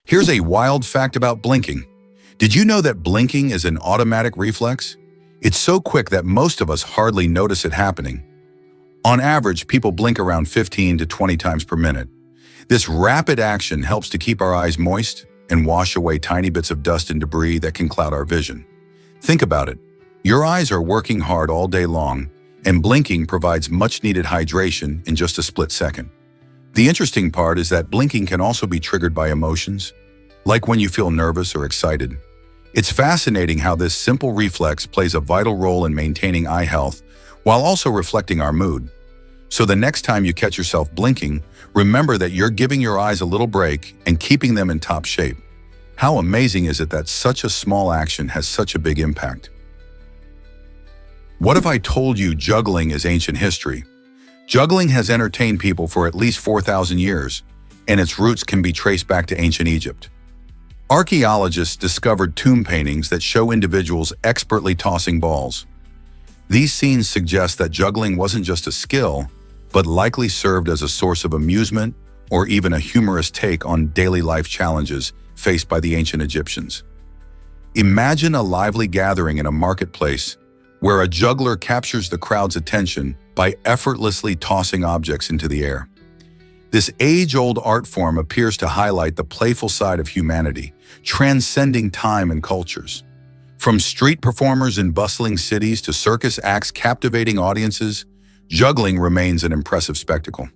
Here's a wild fact about blinking. Did you know that blinking is an automatic reflex? It's so quick that most of us hardly notice it happening. On average, people blink around 15 to 20 times per minute. This rapid action helps to keep our eyes moist and wash away tiny bits of dust and debris that can cloud our vision. Think about it. Your eyes are working hard all day long, and blinking provides much-needed hydration in just a split second. The interesting part is that blinking can also be triggered by emotions, like when you feel nervous or excited. It's fascinating how this simple reflex plays a vital role in maintaining eye health while also reflecting our mood. So the next time you catch yourself blinking, remember that you're giving your eyes a little break and keeping them in top shape. How amazing is it that such a small action has such a big impact? What if I told you juggling is ancient history? Juggling has entertained people for at least 4,000 years, and its roots can be traced back to ancient Egypt. Archaeologists discovered tomb paintings that show individuals expertly tossing balls. These scenes suggest that juggling wasn't just a skill, but likely served as a source of amusement or even a humorous take on daily life challenges faced by the ancient Egyptians. Imagine a lively gathering in a marketplace where a juggler captures the crowd's attention by effortlessly tossing objects into the air. This age-old art form appears to highlight the playful side of humanity, transcending time and cultures. From street performers in bustling cities to circus acts captivating audiences, juggling remains an impressive spectacle.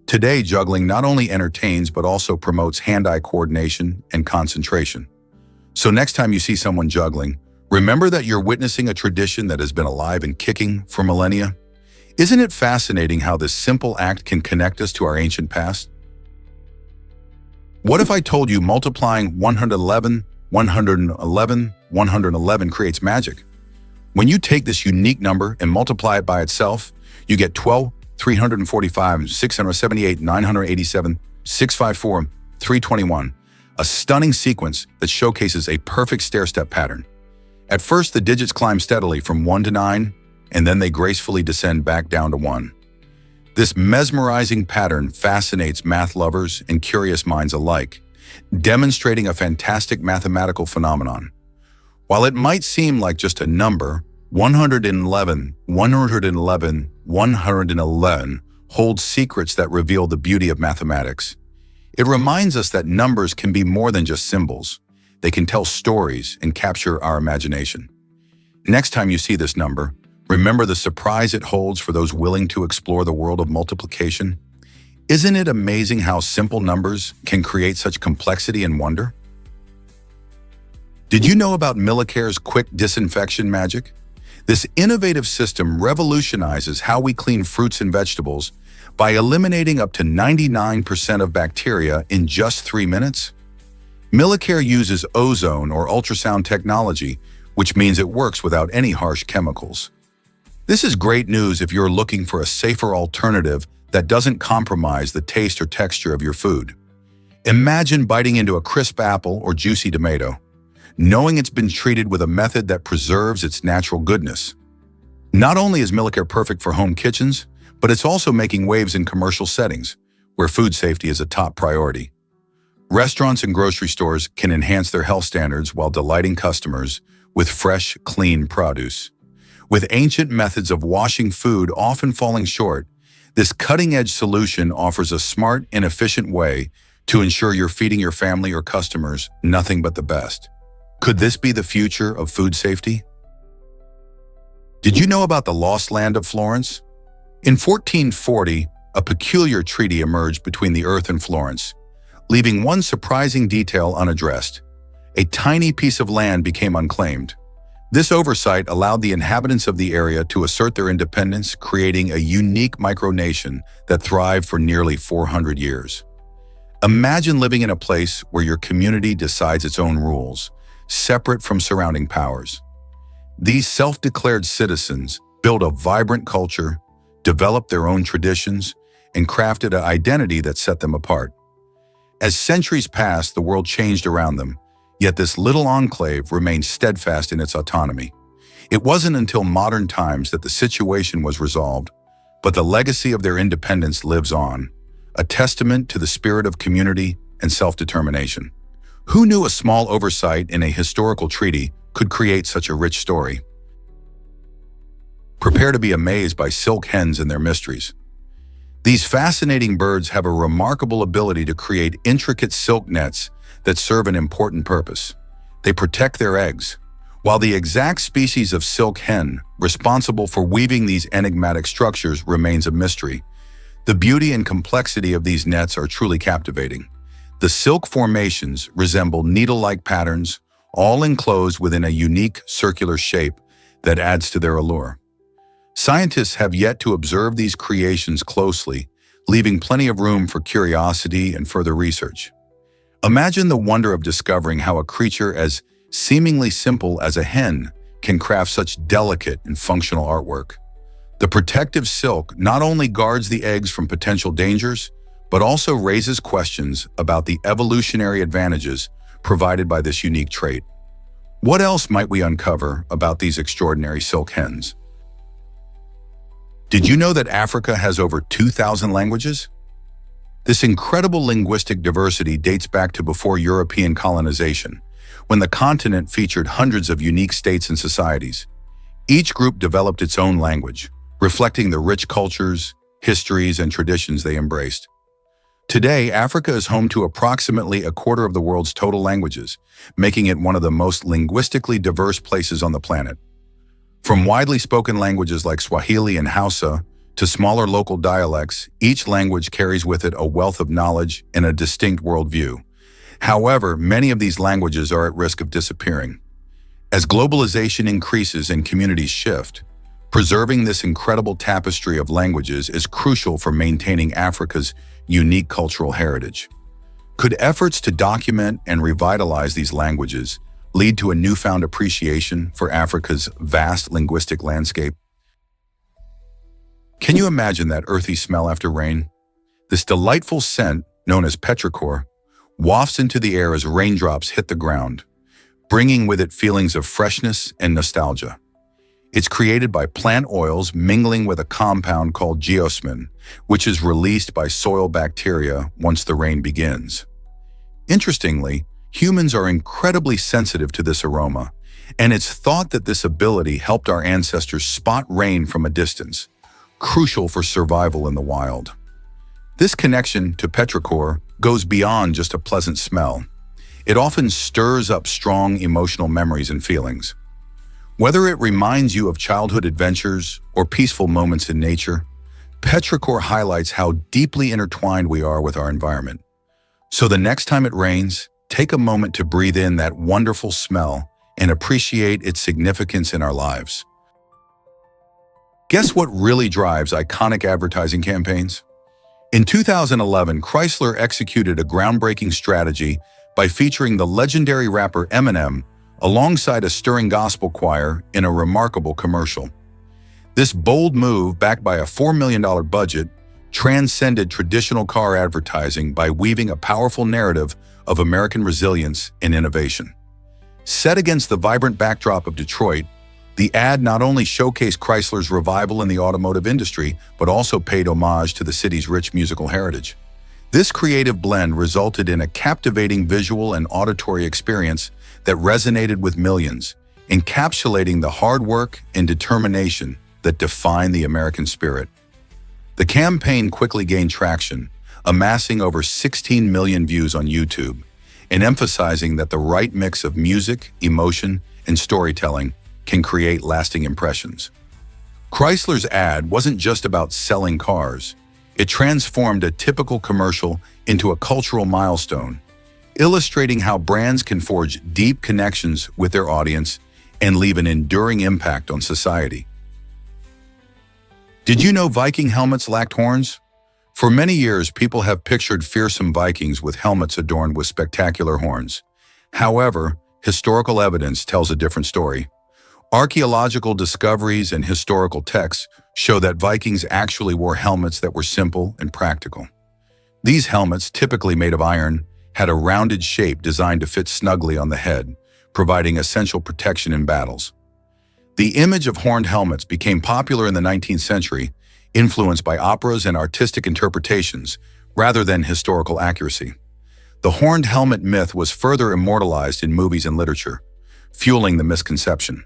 Today, juggling not only entertains but also promotes hand-eye coordination and concentration. So next time you see someone juggling, remember that you're witnessing a tradition that has been alive and kicking for millennia. Isn't it fascinating how this simple act can connect us to our ancient past? What if I told you multiplying 111, 111, 111 creates magic? When you take this unique number and multiply it by itself, you get 12, 345, 678, 987, 654, 321, a stunning sequence that showcases a perfect stair-step pattern. At first, the digits climb steadily from 1 to 9, and then they gracefully descend back down to 1. This mesmerizing pattern fascinates math lovers and curious minds alike, demonstrating a fantastic mathematical phenomenon. While it might seem like just a number, 111, 111, 111 holds secrets that reveal the beauty of mathematics. It reminds us that numbers can be more than just symbols. They can tell stories and capture our imagination. Next time you see this number, remember the surprise it holds for those willing to explore the world of multiplication. Isn't it amazing how simple numbers can create such complexity and wonder? Did you know about Millicare's quick disinfection magic? This innovative system revolutionizes how we clean fruits and vegetables by eliminating up to 99% of bacteria in just 3 minutes. Millicare uses ozone or ultrasound technology, which means it works without any harsh chemicals. This is great news if you're looking for a safer alternative that doesn't compromise the taste or texture of your food. Imagine biting into a crisp apple or juicy tomato, knowing it's been treated with a method that preserves its natural goodness. Not only is Millicare perfect for home kitchens, but it's also making waves in commercial settings, where food safety is a top priority. Restaurants and grocery stores can enhance their health standards while delighting customers with fresh, clean produce. With ancient methods of washing food often falling short, this cutting-edge solution offers a smart and efficient way to ensure you're feeding your family or customers nothing but the best. Could this be the future of food safety? Did you know about the lost land of Florence? In 1440, a peculiar treaty emerged between the Earth and Florence, leaving one surprising detail unaddressed. A tiny piece of land became unclaimed. This oversight allowed the inhabitants of the area to assert their independence, creating a unique micronation that thrived for nearly 400 years. Imagine living in a place where your community decides its own rules, separate from surrounding powers. These self-declared citizens built a vibrant culture, developed their own traditions, and crafted an identity that set them apart. As centuries passed, the world changed around them, yet this little enclave remained steadfast in its autonomy. It wasn't until modern times that the situation was resolved, but the legacy of their independence lives on, a testament to the spirit of community and self-determination. Who knew a small oversight in a historical treaty could create such a rich story? Prepare to be amazed by silk hens and their mysteries. These fascinating birds have a remarkable ability to create intricate silk nets that serve an important purpose. They protect their eggs. While the exact species of silk hen responsible for weaving these enigmatic structures remains a mystery, the beauty and complexity of these nets are truly captivating. The silk formations resemble needle-like patterns, all enclosed within a unique circular shape that adds to their allure. Scientists have yet to observe these creations closely, leaving plenty of room for curiosity and further research. Imagine the wonder of discovering how a creature as seemingly simple as a hen can craft such delicate and functional artwork. The protective silk not only guards the eggs from potential dangers, but also raises questions about the evolutionary advantages provided by this unique trait. What else might we uncover about these extraordinary silk hens? Did you know that Africa has over 2,000 languages? This incredible linguistic diversity dates back to before European colonization, when the continent featured hundreds of unique states and societies. Each group developed its own language, reflecting the rich cultures, histories, and traditions they embraced. Today, Africa is home to approximately a quarter of the world's total languages, making it one of the most linguistically diverse places on the planet. From widely spoken languages like Swahili and Hausa to smaller local dialects, each language carries with it a wealth of knowledge and a distinct worldview. However, many of these languages are at risk of disappearing. As globalization increases and communities shift, preserving this incredible tapestry of languages is crucial for maintaining Africa's unique cultural heritage. Could efforts to document and revitalize these languages lead to a newfound appreciation for Africa's vast linguistic landscape? Can you imagine that earthy smell after rain? This delightful scent, known as petrichor, wafts into the air as raindrops hit the ground, bringing with it feelings of freshness and nostalgia. It's created by plant oils mingling with a compound called geosmin, which is released by soil bacteria once the rain begins. Interestingly, humans are incredibly sensitive to this aroma, and it's thought that this ability helped our ancestors spot rain from a distance, crucial for survival in the wild. This connection to petrichor goes beyond just a pleasant smell. It often stirs up strong emotional memories and feelings. Whether it reminds you of childhood adventures or peaceful moments in nature, petrichor highlights how deeply intertwined we are with our environment. So the next time it rains, take a moment to breathe in that wonderful smell and appreciate its significance in our lives. Guess what really drives iconic advertising campaigns? In 2011, Chrysler executed a groundbreaking strategy by featuring the legendary rapper Eminem alongside a stirring gospel choir in a remarkable commercial. This bold move, backed by a $4 million budget, transcended traditional car advertising by weaving a powerful narrative of American resilience and innovation. Set against the vibrant backdrop of Detroit, the ad not only showcased Chrysler's revival in the automotive industry, but also paid homage to the city's rich musical heritage. This creative blend resulted in a captivating visual and auditory experience that resonated with millions, encapsulating the hard work and determination that define the American spirit. The campaign quickly gained traction, amassing over 16 million views on YouTube, and emphasizing that the right mix of music, emotion, and storytelling can create lasting impressions. Chrysler's ad wasn't just about selling cars. It transformed a typical commercial into a cultural milestone, illustrating how brands can forge deep connections with their audience and leave an enduring impact on society. Did you know Viking helmets lacked horns? For many years, people have pictured fearsome Vikings with helmets adorned with spectacular horns. However, historical evidence tells a different story. Archaeological discoveries and historical texts show that Vikings actually wore helmets that were simple and practical. These helmets, typically made of iron, had a rounded shape designed to fit snugly on the head, providing essential protection in battles. The image of horned helmets became popular in the 19th century, influenced by operas and artistic interpretations rather than historical accuracy. The horned helmet myth was further immortalized in movies and literature, fueling the misconception.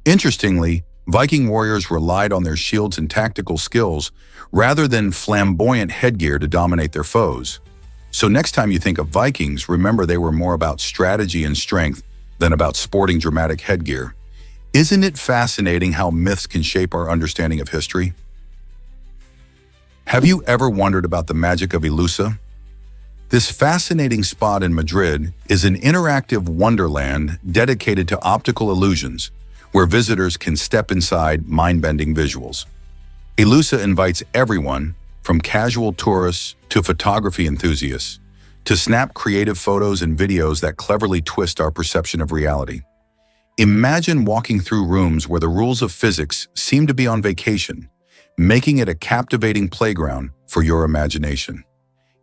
Interestingly, Viking warriors relied on their shields and tactical skills rather than flamboyant headgear to dominate their foes. So next time you think of Vikings, remember they were more about strategy and strength than about sporting dramatic headgear. Isn't it fascinating how myths can shape our understanding of history? Have you ever wondered about the magic of Ilusa? This fascinating spot in Madrid is an interactive wonderland dedicated to optical illusions, where visitors can step inside mind-bending visuals. Ilusa invites everyone, from casual tourists to photography enthusiasts, to snap creative photos and videos that cleverly twist our perception of reality. Imagine walking through rooms where the rules of physics seem to be on vacation, making it a captivating playground for your imagination.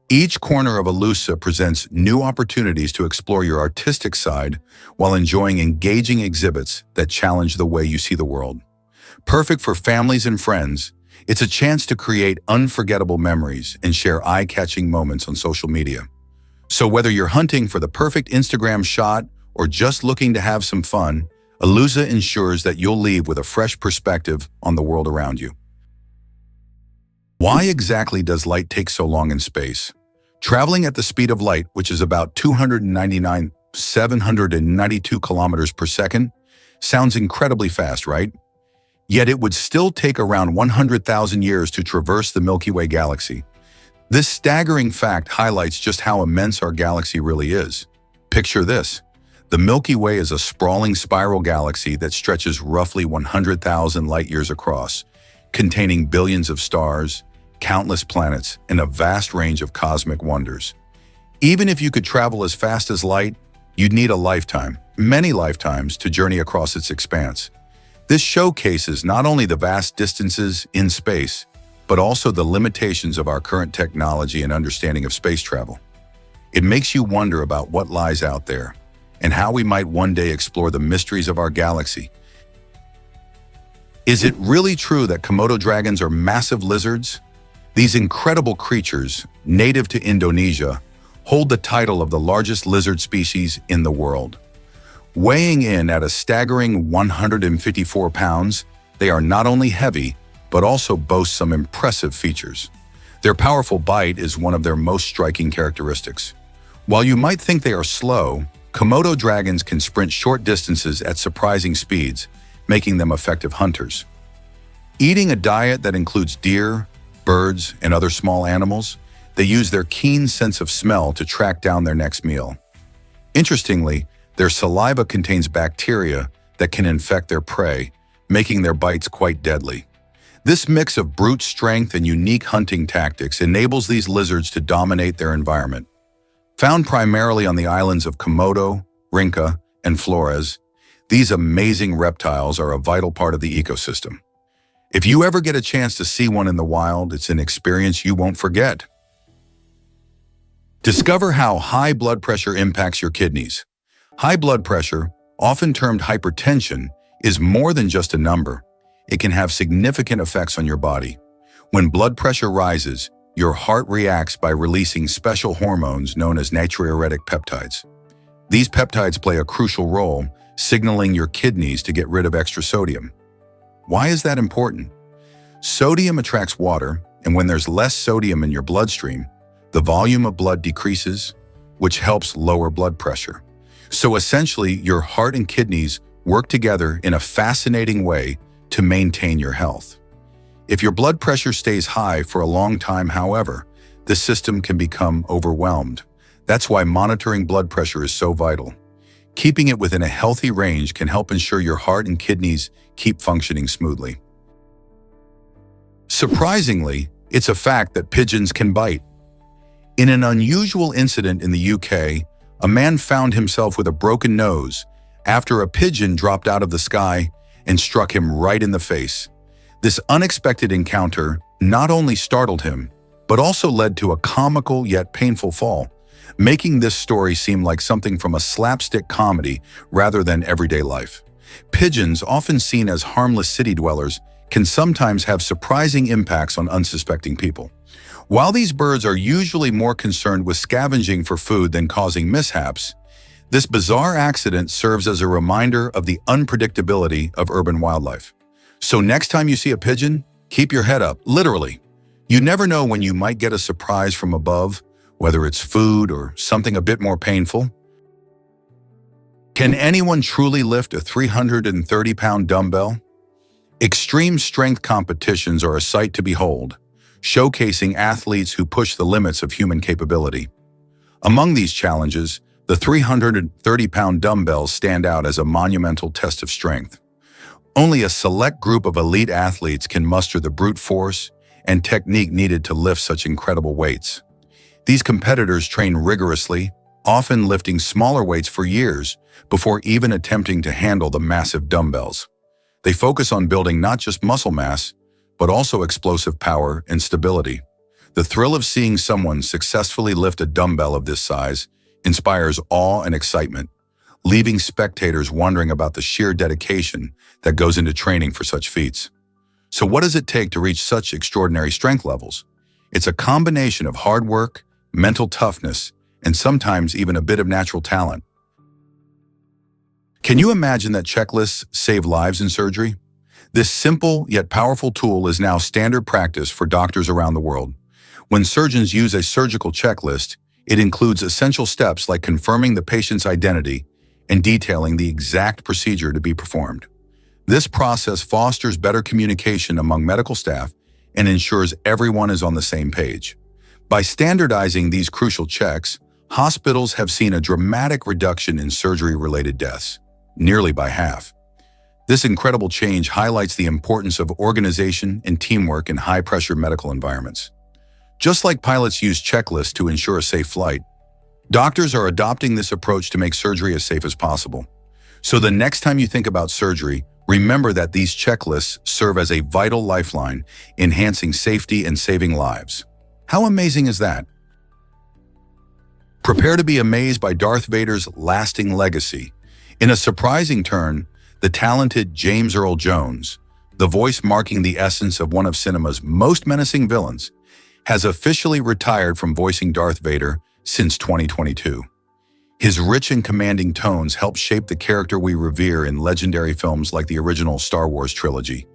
Each corner of Ilusa presents new opportunities to explore your artistic side while enjoying engaging exhibits that challenge the way you see the world. Perfect for families and friends, it's a chance to create unforgettable memories and share eye-catching moments on social media. So whether you're hunting for the perfect Instagram shot or just looking to have some fun, Ilusa ensures that you'll leave with a fresh perspective on the world around you. Why exactly does light take so long in space? Traveling at the speed of light, which is about 299,792 kilometers per second, sounds incredibly fast, right? Yet it would still take around 100,000 years to traverse the Milky Way galaxy. This staggering fact highlights just how immense our galaxy really is. Picture this. The Milky Way is a sprawling spiral galaxy that stretches roughly 100,000 light-years across, containing billions of stars, countless planets, and a vast range of cosmic wonders. Even if you could travel as fast as light, you'd need a lifetime, many lifetimes, to journey across its expanse. This showcases not only the vast distances in space, but also the limitations of our current technology and understanding of space travel. It makes you wonder about what lies out there, and how we might one day explore the mysteries of our galaxy. Is it really true that Komodo dragons are massive lizards? These incredible creatures, native to Indonesia, hold the title of the largest lizard species in the world. Weighing in at a staggering 154 pounds, they are not only heavy, but also boast some impressive features. Their powerful bite is one of their most striking characteristics. While you might think they are slow, Komodo dragons can sprint short distances at surprising speeds, making them effective hunters. Eating a diet that includes deer, birds, and other small animals, they use their keen sense of smell to track down their next meal. Interestingly, their saliva contains bacteria that can infect their prey, making their bites quite deadly. This mix of brute strength and unique hunting tactics enables these lizards to dominate their environment. Found primarily on the islands of Komodo, Rinca, and Flores, these amazing reptiles are a vital part of the ecosystem. If you ever get a chance to see one in the wild, it's an experience you won't forget. Discover how high blood pressure impacts your kidneys. High blood pressure, often termed hypertension, is more than just a number. It can have significant effects on your body. When blood pressure rises, your heart reacts by releasing special hormones known as natriuretic peptides. These peptides play a crucial role, signaling your kidneys to get rid of extra sodium. Why is that important? Sodium attracts water, and when there's less sodium in your bloodstream, the volume of blood decreases, which helps lower blood pressure. So essentially, your heart and kidneys work together in a fascinating way to maintain your health. If your blood pressure stays high for a long time, however, the system can become overwhelmed. That's why monitoring blood pressure is so vital. Keeping it within a healthy range can help ensure your heart and kidneys keep functioning smoothly. Surprisingly, it's a fact that pigeons can bite. In an unusual incident in the UK, a man found himself with a broken nose after a pigeon dropped out of the sky and struck him right in the face. This unexpected encounter not only startled him, but also led to a comical yet painful fall, making this story seem like something from a slapstick comedy rather than everyday life. Pigeons, often seen as harmless city dwellers, can sometimes have surprising impacts on unsuspecting people. While these birds are usually more concerned with scavenging for food than causing mishaps, this bizarre accident serves as a reminder of the unpredictability of urban wildlife. So next time you see a pigeon, keep your head up, literally. You never know when you might get a surprise from above, whether it's food or something a bit more painful. Can anyone truly lift a 330-pound dumbbell? Extreme strength competitions are a sight to behold, showcasing athletes who push the limits of human capability. Among these challenges, the 330-pound dumbbells stand out as a monumental test of strength. Only a select group of elite athletes can muster the brute force and technique needed to lift such incredible weights. These competitors train rigorously, often lifting smaller weights for years before even attempting to handle the massive dumbbells. They focus on building not just muscle mass, but also explosive power and stability. The thrill of seeing someone successfully lift a dumbbell of this size inspires awe and excitement, leaving spectators wondering about the sheer dedication that goes into training for such feats. So what does it take to reach such extraordinary strength levels? It's a combination of hard work, mental toughness, and sometimes even a bit of natural talent. Can you imagine that checklists save lives in surgery? This simple yet powerful tool is now standard practice for doctors around the world. When surgeons use a surgical checklist, it includes essential steps like confirming the patient's identity and detailing the exact procedure to be performed. This process fosters better communication among medical staff and ensures everyone is on the same page. By standardizing these crucial checks, hospitals have seen a dramatic reduction in surgery-related deaths, nearly by half. This incredible change highlights the importance of organization and teamwork in high-pressure medical environments. Just like pilots use checklists to ensure a safe flight, doctors are adopting this approach to make surgery as safe as possible. So the next time you think about surgery, remember that these checklists serve as a vital lifeline, enhancing safety and saving lives. How amazing is that? Prepare to be amazed by Darth Vader's lasting legacy. In a surprising turn, the talented James Earl Jones, the voice marking the essence of one of cinema's most menacing villains, has officially retired from voicing Darth Vader since 2022. His rich and commanding tones help shape the character we revere in legendary films like the original Star Wars trilogy.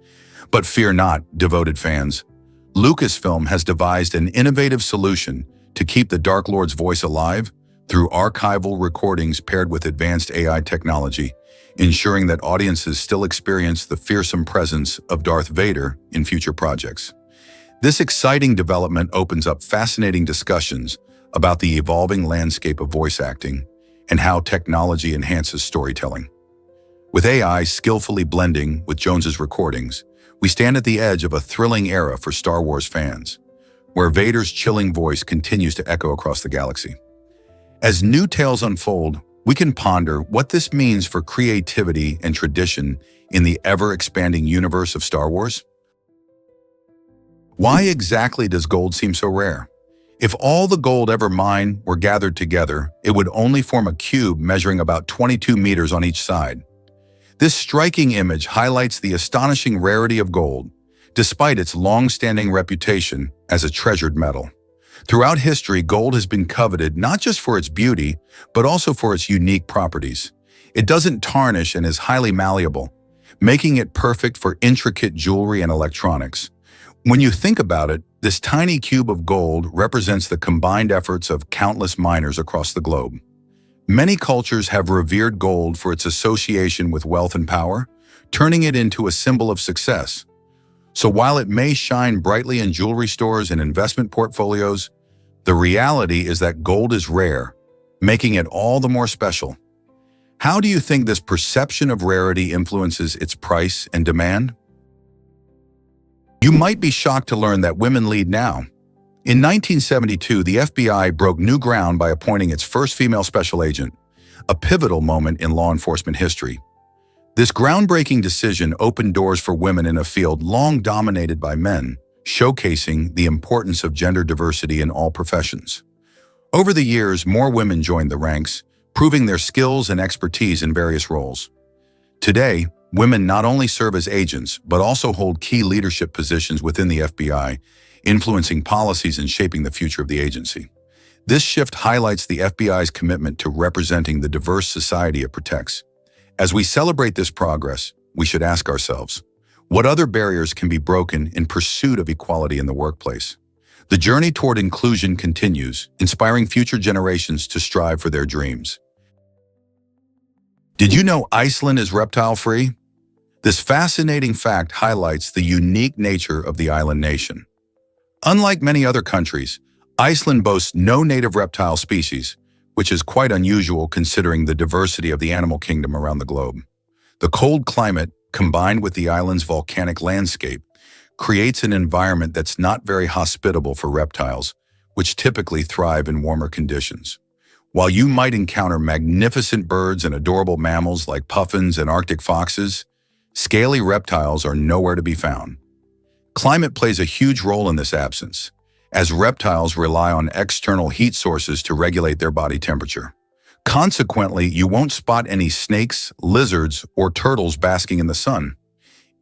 But fear not, devoted fans. Lucasfilm has devised an innovative solution to keep the Dark Lord's voice alive through archival recordings paired with advanced AI technology, ensuring that audiences still experience the fearsome presence of Darth Vader in future projects. This exciting development opens up fascinating discussions about the evolving landscape of voice acting and how technology enhances storytelling. With AI skillfully blending with Jones's recordings, we stand at the edge of a thrilling era for Star Wars fans, where Vader's chilling voice continues to echo across the galaxy. As new tales unfold, we can ponder what this means for creativity and tradition in the ever-expanding universe of Star Wars. Why exactly does gold seem so rare? If all the gold ever mined were gathered together, it would only form a cube measuring about 22 meters on each side. This striking image highlights the astonishing rarity of gold, despite its long-standing reputation as a treasured metal. Throughout history, gold has been coveted not just for its beauty, but also for its unique properties. It doesn't tarnish and is highly malleable, making it perfect for intricate jewelry and electronics. When you think about it, this tiny cube of gold represents the combined efforts of countless miners across the globe. Many cultures have revered gold for its association with wealth and power, turning it into a symbol of success. So while it may shine brightly in jewelry stores and investment portfolios, the reality is that gold is rare, making it all the more special. How do you think this perception of rarity influences its price and demand? You might be shocked to learn that women lead now. In 1972, the FBI broke new ground by appointing its first female special agent, a pivotal moment in law enforcement history. This groundbreaking decision opened doors for women in a field long dominated by men, showcasing the importance of gender diversity in all professions. Over the years, more women joined the ranks, proving their skills and expertise in various roles. Today, women not only serve as agents, but also hold key leadership positions within the FBI, influencing policies and shaping the future of the agency. This shift highlights the FBI's commitment to representing the diverse society it protects. As we celebrate this progress, we should ask ourselves, what other barriers can be broken in pursuit of equality in the workplace? The journey toward inclusion continues, inspiring future generations to strive for their dreams. Did you know Iceland is reptile-free? This fascinating fact highlights the unique nature of the island nation. Unlike many other countries, Iceland boasts no native reptile species, which is quite unusual considering the diversity of the animal kingdom around the globe. The cold climate, combined with the island's volcanic landscape, creates an environment that's not very hospitable for reptiles, which typically thrive in warmer conditions. While you might encounter magnificent birds and adorable mammals like puffins and Arctic foxes, scaly reptiles are nowhere to be found. Climate plays a huge role in this absence, as reptiles rely on external heat sources to regulate their body temperature. Consequently, you won't spot any snakes, lizards, or turtles basking in the sun.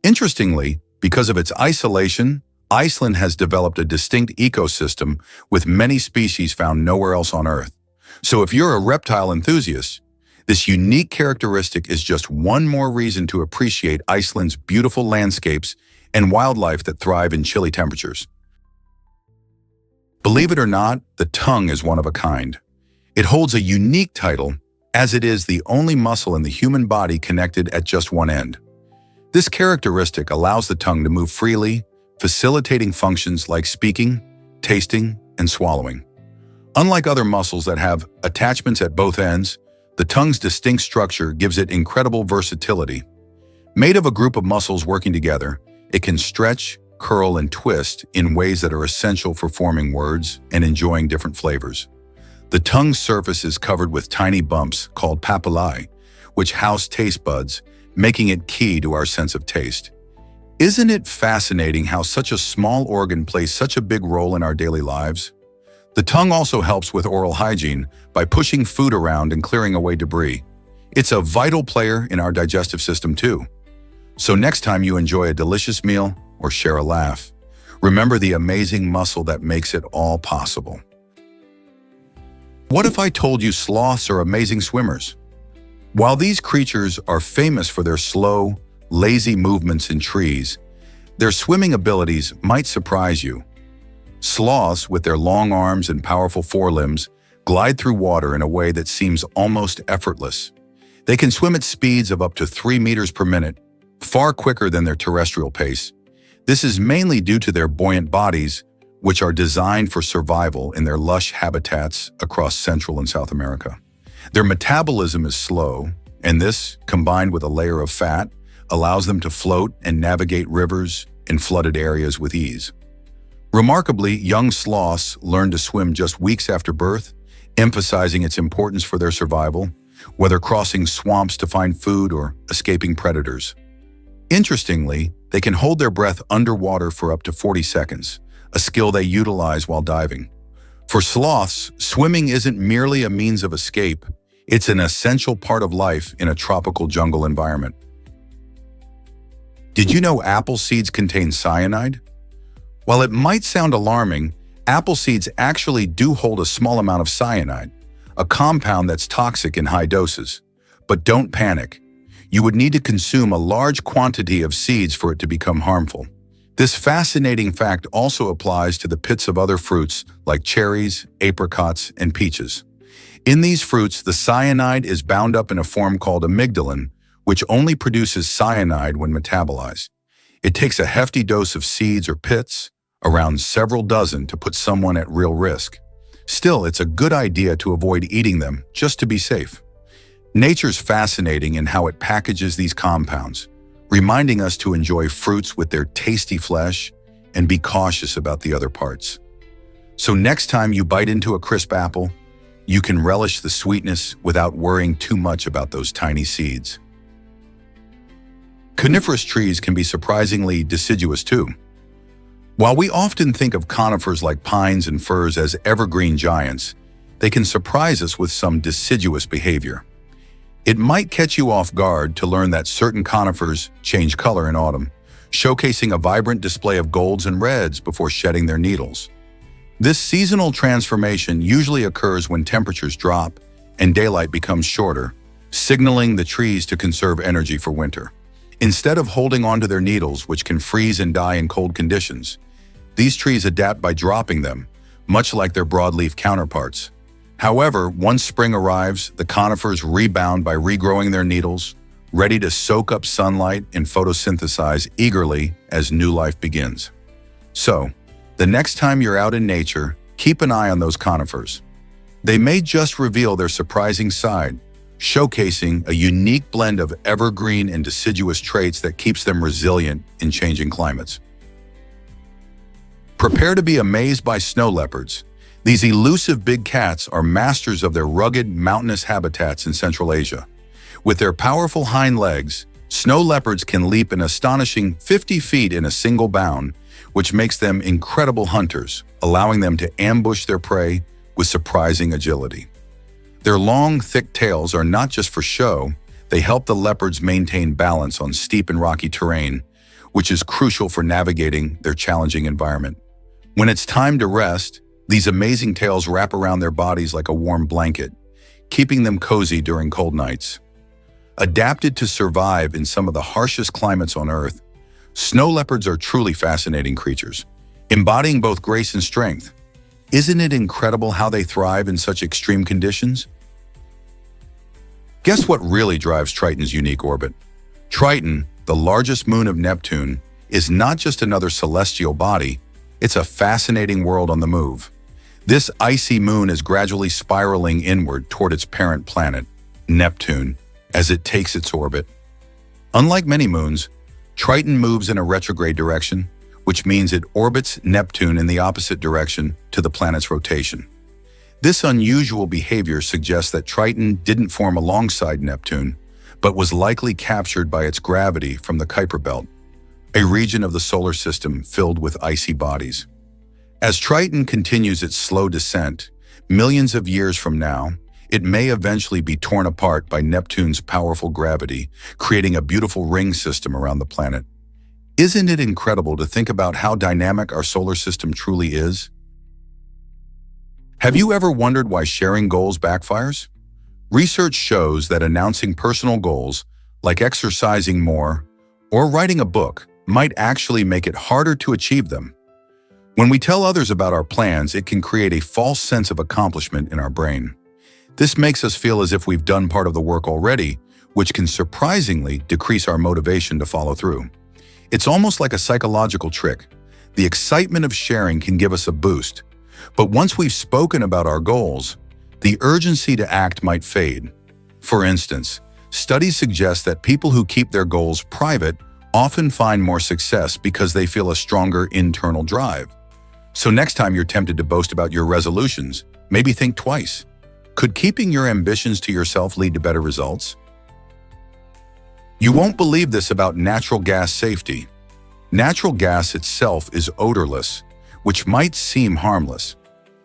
Interestingly, because of its isolation, Iceland has developed a distinct ecosystem with many species found nowhere else on Earth. So if you're a reptile enthusiast, this unique characteristic is just one more reason to appreciate Iceland's beautiful landscapes and wildlife that thrive in chilly temperatures. Believe it or not, the tongue is one of a kind. It holds a unique title, as it is the only muscle in the human body connected at just one end. This characteristic allows the tongue to move freely, facilitating functions like speaking, tasting, and swallowing. Unlike other muscles that have attachments at both ends, the tongue's distinct structure gives it incredible versatility. Made of a group of muscles working together, it can stretch, curl, and twist in ways that are essential for forming words and enjoying different flavors. The tongue's surface is covered with tiny bumps called papillae, which house taste buds, making it key to our sense of taste. Isn't it fascinating how such a small organ plays such a big role in our daily lives? The tongue also helps with oral hygiene by pushing food around and clearing away debris. It's a vital player in our digestive system too. So next time you enjoy a delicious meal or share a laugh, remember the amazing muscle that makes it all possible. What if I told you sloths are amazing swimmers? While these creatures are famous for their slow, lazy movements in trees, their swimming abilities might surprise you. Sloths, with their long arms and powerful forelimbs, glide through water in a way that seems almost effortless. They can swim at speeds of up to 3 meters per minute, far quicker than their terrestrial pace. This is mainly due to their buoyant bodies, which are designed for survival in their lush habitats across Central and South America. Their metabolism is slow, and this, combined with a layer of fat, allows them to float and navigate rivers and flooded areas with ease. Remarkably, young sloths learn to swim just weeks after birth, emphasizing its importance for their survival, whether crossing swamps to find food or escaping predators. Interestingly, they can hold their breath underwater for up to 40 seconds, a skill they utilize while diving. For sloths, swimming isn't merely a means of escape, it's an essential part of life in a tropical jungle environment. Did you know apple seeds contain cyanide? While it might sound alarming, apple seeds actually do hold a small amount of cyanide, a compound that's toxic in high doses. But don't panic. You would need to consume a large quantity of seeds for it to become harmful. This fascinating fact also applies to the pits of other fruits like cherries, apricots, and peaches. In these fruits, the cyanide is bound up in a form called amygdalin, which only produces cyanide when metabolized. It takes a hefty dose of seeds or pits, around several dozen, to put someone at real risk. Still, it's a good idea to avoid eating them just to be safe. Nature's fascinating in how it packages these compounds, reminding us to enjoy fruits with their tasty flesh and be cautious about the other parts. So next time you bite into a crisp apple, you can relish the sweetness without worrying too much about those tiny seeds. Coniferous trees can be surprisingly deciduous too. While we often think of conifers like pines and firs as evergreen giants, they can surprise us with some deciduous behavior. It might catch you off guard to learn that certain conifers change color in autumn, showcasing a vibrant display of golds and reds before shedding their needles. This seasonal transformation usually occurs when temperatures drop and daylight becomes shorter, signaling the trees to conserve energy for winter. Instead of holding onto their needles, which can freeze and die in cold conditions, these trees adapt by dropping them, much like their broadleaf counterparts. However, once spring arrives, the conifers rebound by regrowing their needles, ready to soak up sunlight and photosynthesize eagerly as new life begins. So, the next time you're out in nature, keep an eye on those conifers. They may just reveal their surprising side, showcasing a unique blend of evergreen and deciduous traits that keeps them resilient in changing climates. Prepare to be amazed by snow leopards. These elusive big cats are masters of their rugged, mountainous habitats in Central Asia. With their powerful hind legs, snow leopards can leap an astonishing 50 feet in a single bound, which makes them incredible hunters, allowing them to ambush their prey with surprising agility. Their long, thick tails are not just for show, they help the leopards maintain balance on steep and rocky terrain, which is crucial for navigating their challenging environment. When it's time to rest, these amazing tails wrap around their bodies like a warm blanket, keeping them cozy during cold nights. Adapted to survive in some of the harshest climates on Earth, snow leopards are truly fascinating creatures, embodying both grace and strength. Isn't it incredible how they thrive in such extreme conditions? Guess what really drives Triton's unique orbit? Triton, the largest moon of Neptune, is not just another celestial body, it's a fascinating world on the move. This icy moon is gradually spiraling inward toward its parent planet, Neptune, as it takes its orbit. Unlike many moons, Triton moves in a retrograde direction, which means it orbits Neptune in the opposite direction to the planet's rotation. This unusual behavior suggests that Triton didn't form alongside Neptune, but was likely captured by its gravity from the Kuiper Belt, a region of the solar system filled with icy bodies. As Triton continues its slow descent, millions of years from now, it may eventually be torn apart by Neptune's powerful gravity, creating a beautiful ring system around the planet. Isn't it incredible to think about how dynamic our solar system truly is? Have you ever wondered why sharing goals backfires? Research shows that announcing personal goals, like exercising more or writing a book, might actually make it harder to achieve them. When we tell others about our plans, it can create a false sense of accomplishment in our brain. This makes us feel as if we've done part of the work already, which can surprisingly decrease our motivation to follow through. It's almost like a psychological trick. The excitement of sharing can give us a boost, but once we've spoken about our goals, the urgency to act might fade. For instance, studies suggest that people who keep their goals private often find more success because they feel a stronger internal drive. So next time you're tempted to boast about your resolutions, maybe think twice. Could keeping your ambitions to yourself lead to better results? You won't believe this about natural gas safety. Natural gas itself is odorless, which might seem harmless.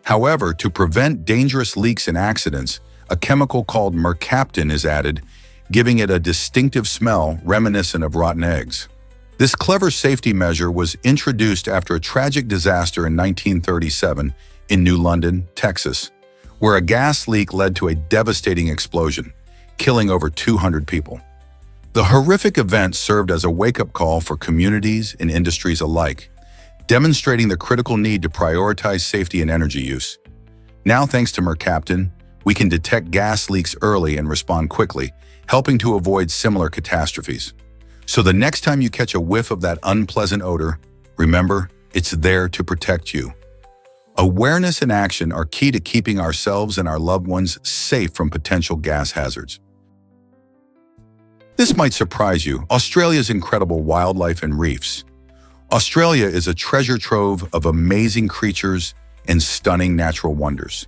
However, to prevent dangerous leaks and accidents, a chemical called mercaptan is added, giving it a distinctive smell reminiscent of rotten eggs. This clever safety measure was introduced after a tragic disaster in 1937 in New London, Texas, where a gas leak led to a devastating explosion, killing over 200 people. The horrific event served as a wake-up call for communities and industries alike, demonstrating the critical need to prioritize safety and energy use. Now, thanks to mercaptan, we can detect gas leaks early and respond quickly, helping to avoid similar catastrophes. So the next time you catch a whiff of that unpleasant odor, remember, it's there to protect you. Awareness and action are key to keeping ourselves and our loved ones safe from potential gas hazards. This might surprise you, Australia's incredible wildlife and reefs. Australia is a treasure trove of amazing creatures and stunning natural wonders.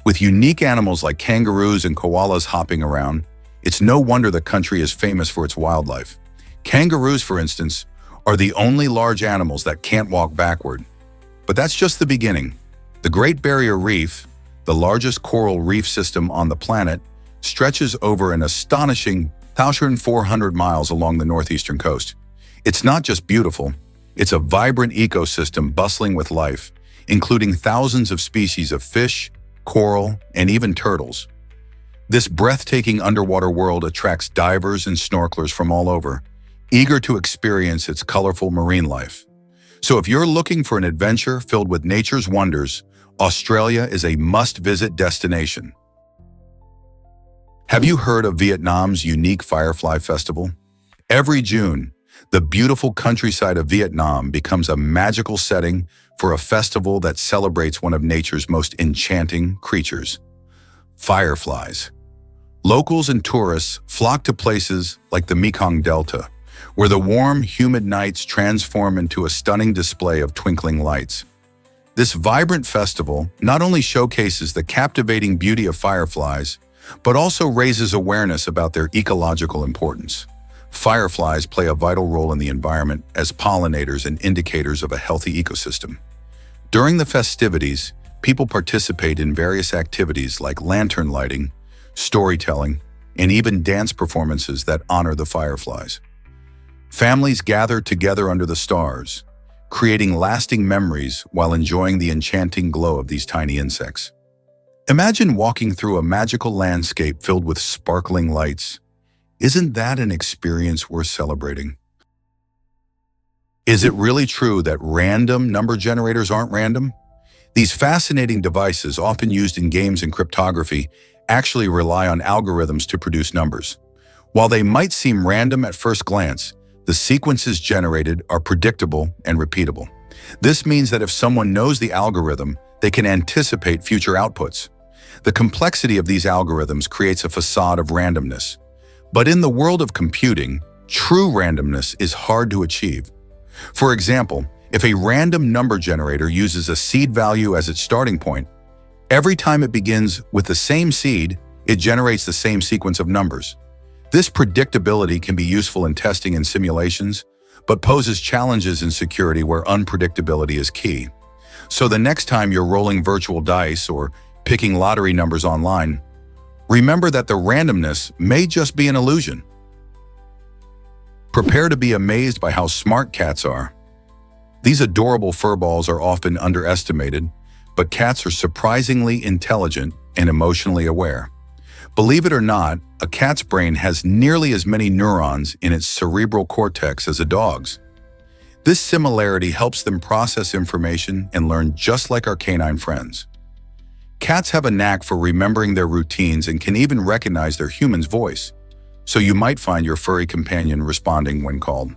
With unique animals like kangaroos and koalas hopping around, it's no wonder the country is famous for its wildlife. Kangaroos, for instance, are the only large animals that can't walk backward. But that's just the beginning. The Great Barrier Reef, the largest coral reef system on the planet, stretches over an astonishing 1,400 miles along the northeastern coast. It's not just beautiful, it's a vibrant ecosystem bustling with life, including thousands of species of fish, coral, and even turtles. This breathtaking underwater world attracts divers and snorkelers from all over, eager to experience its colorful marine life. So if you're looking for an adventure filled with nature's wonders, Australia is a must-visit destination. Have you heard of Vietnam's unique Firefly Festival? Every June, the beautiful countryside of Vietnam becomes a magical setting for a festival that celebrates one of nature's most enchanting creatures, fireflies. Locals and tourists flock to places like the Mekong Delta, where the warm, humid nights transform into a stunning display of twinkling lights. This vibrant festival not only showcases the captivating beauty of fireflies, but also raises awareness about their ecological importance. Fireflies play a vital role in the environment as pollinators and indicators of a healthy ecosystem. During the festivities, people participate in various activities like lantern lighting, storytelling, and even dance performances that honor the fireflies. Families gather together under the stars, creating lasting memories while enjoying the enchanting glow of these tiny insects. Imagine walking through a magical landscape filled with sparkling lights. Isn't that an experience worth celebrating? Is it really true that random number generators aren't random? These fascinating devices, often used in games and cryptography, actually rely on algorithms to produce numbers. While they might seem random at first glance, the sequences generated are predictable and repeatable. This means that if someone knows the algorithm, they can anticipate future outputs. The complexity of these algorithms creates a facade of randomness. But in the world of computing, true randomness is hard to achieve. For example, if a random number generator uses a seed value as its starting point, every time it begins with the same seed, it generates the same sequence of numbers. This predictability can be useful in testing and simulations, but poses challenges in security where unpredictability is key. So the next time you're rolling virtual dice or picking lottery numbers online, remember that the randomness may just be an illusion. Prepare to be amazed by how smart cats are. These adorable furballs are often underestimated, but cats are surprisingly intelligent and emotionally aware. Believe it or not, a cat's brain has nearly as many neurons in its cerebral cortex as a dog's. This similarity helps them process information and learn just like our canine friends. Cats have a knack for remembering their routines and can even recognize their human's voice, so you might find your furry companion responding when called.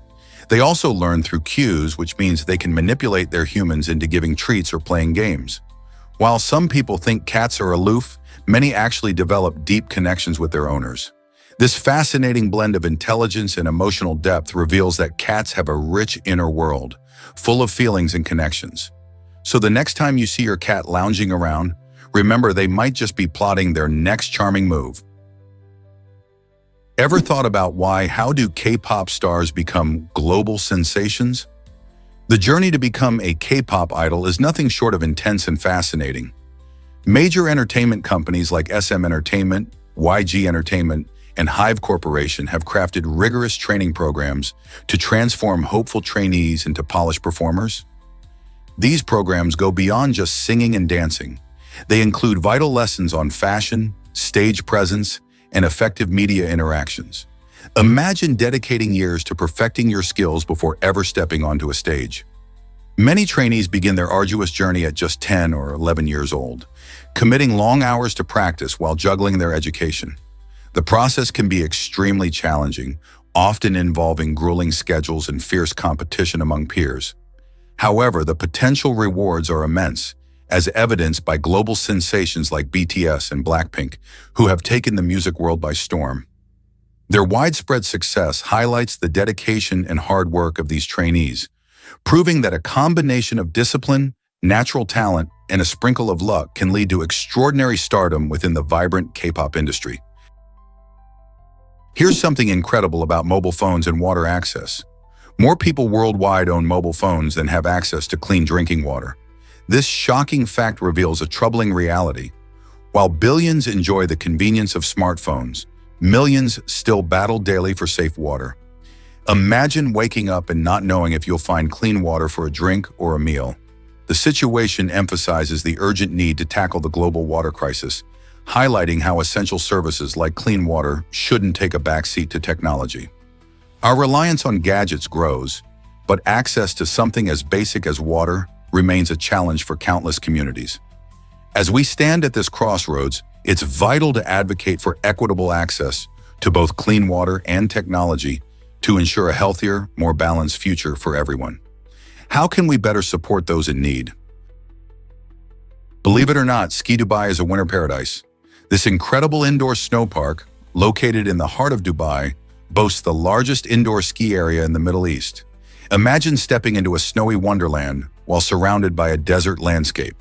They also learn through cues, which means they can manipulate their humans into giving treats or playing games. While some people think cats are aloof, many actually develop deep connections with their owners. This fascinating blend of intelligence and emotional depth reveals that cats have a rich inner world, full of feelings and connections. So the next time you see your cat lounging around, remember they might just be plotting their next charming move. Ever thought about how do K-pop stars become global sensations? The journey to become a K-pop idol is nothing short of intense and fascinating. Major entertainment companies like SM Entertainment, YG Entertainment, and Hive Corporation have crafted rigorous training programs to transform hopeful trainees into polished performers. These programs go beyond just singing and dancing. They include vital lessons on fashion, stage presence, and effective media interactions. Imagine dedicating years to perfecting your skills before ever stepping onto a stage. Many trainees begin their arduous journey at just 10 or 11 years old, committing long hours to practice while juggling their education. The process can be extremely challenging, often involving grueling schedules and fierce competition among peers. However, the potential rewards are immense, as evidenced by global sensations like BTS and Blackpink, who have taken the music world by storm. Their widespread success highlights the dedication and hard work of these trainees, proving that a combination of discipline, natural talent, and a sprinkle of luck can lead to extraordinary stardom within the vibrant K-pop industry. Here's something incredible about mobile phones and water access. More people worldwide own mobile phones than have access to clean drinking water. This shocking fact reveals a troubling reality. While billions enjoy the convenience of smartphones, millions still battle daily for safe water. Imagine waking up and not knowing if you'll find clean water for a drink or a meal. The situation emphasizes the urgent need to tackle the global water crisis, highlighting how essential services like clean water shouldn't take a backseat to technology. Our reliance on gadgets grows, but access to something as basic as water remains a challenge for countless communities. As we stand at this crossroads, it's vital to advocate for equitable access to both clean water and technology to ensure a healthier, more balanced future for everyone. How can we better support those in need? Believe it or not, Ski Dubai is a winter paradise. This incredible indoor snow park, located in the heart of Dubai, boasts the largest indoor ski area in the Middle East. Imagine stepping into a snowy wonderland while surrounded by a desert landscape.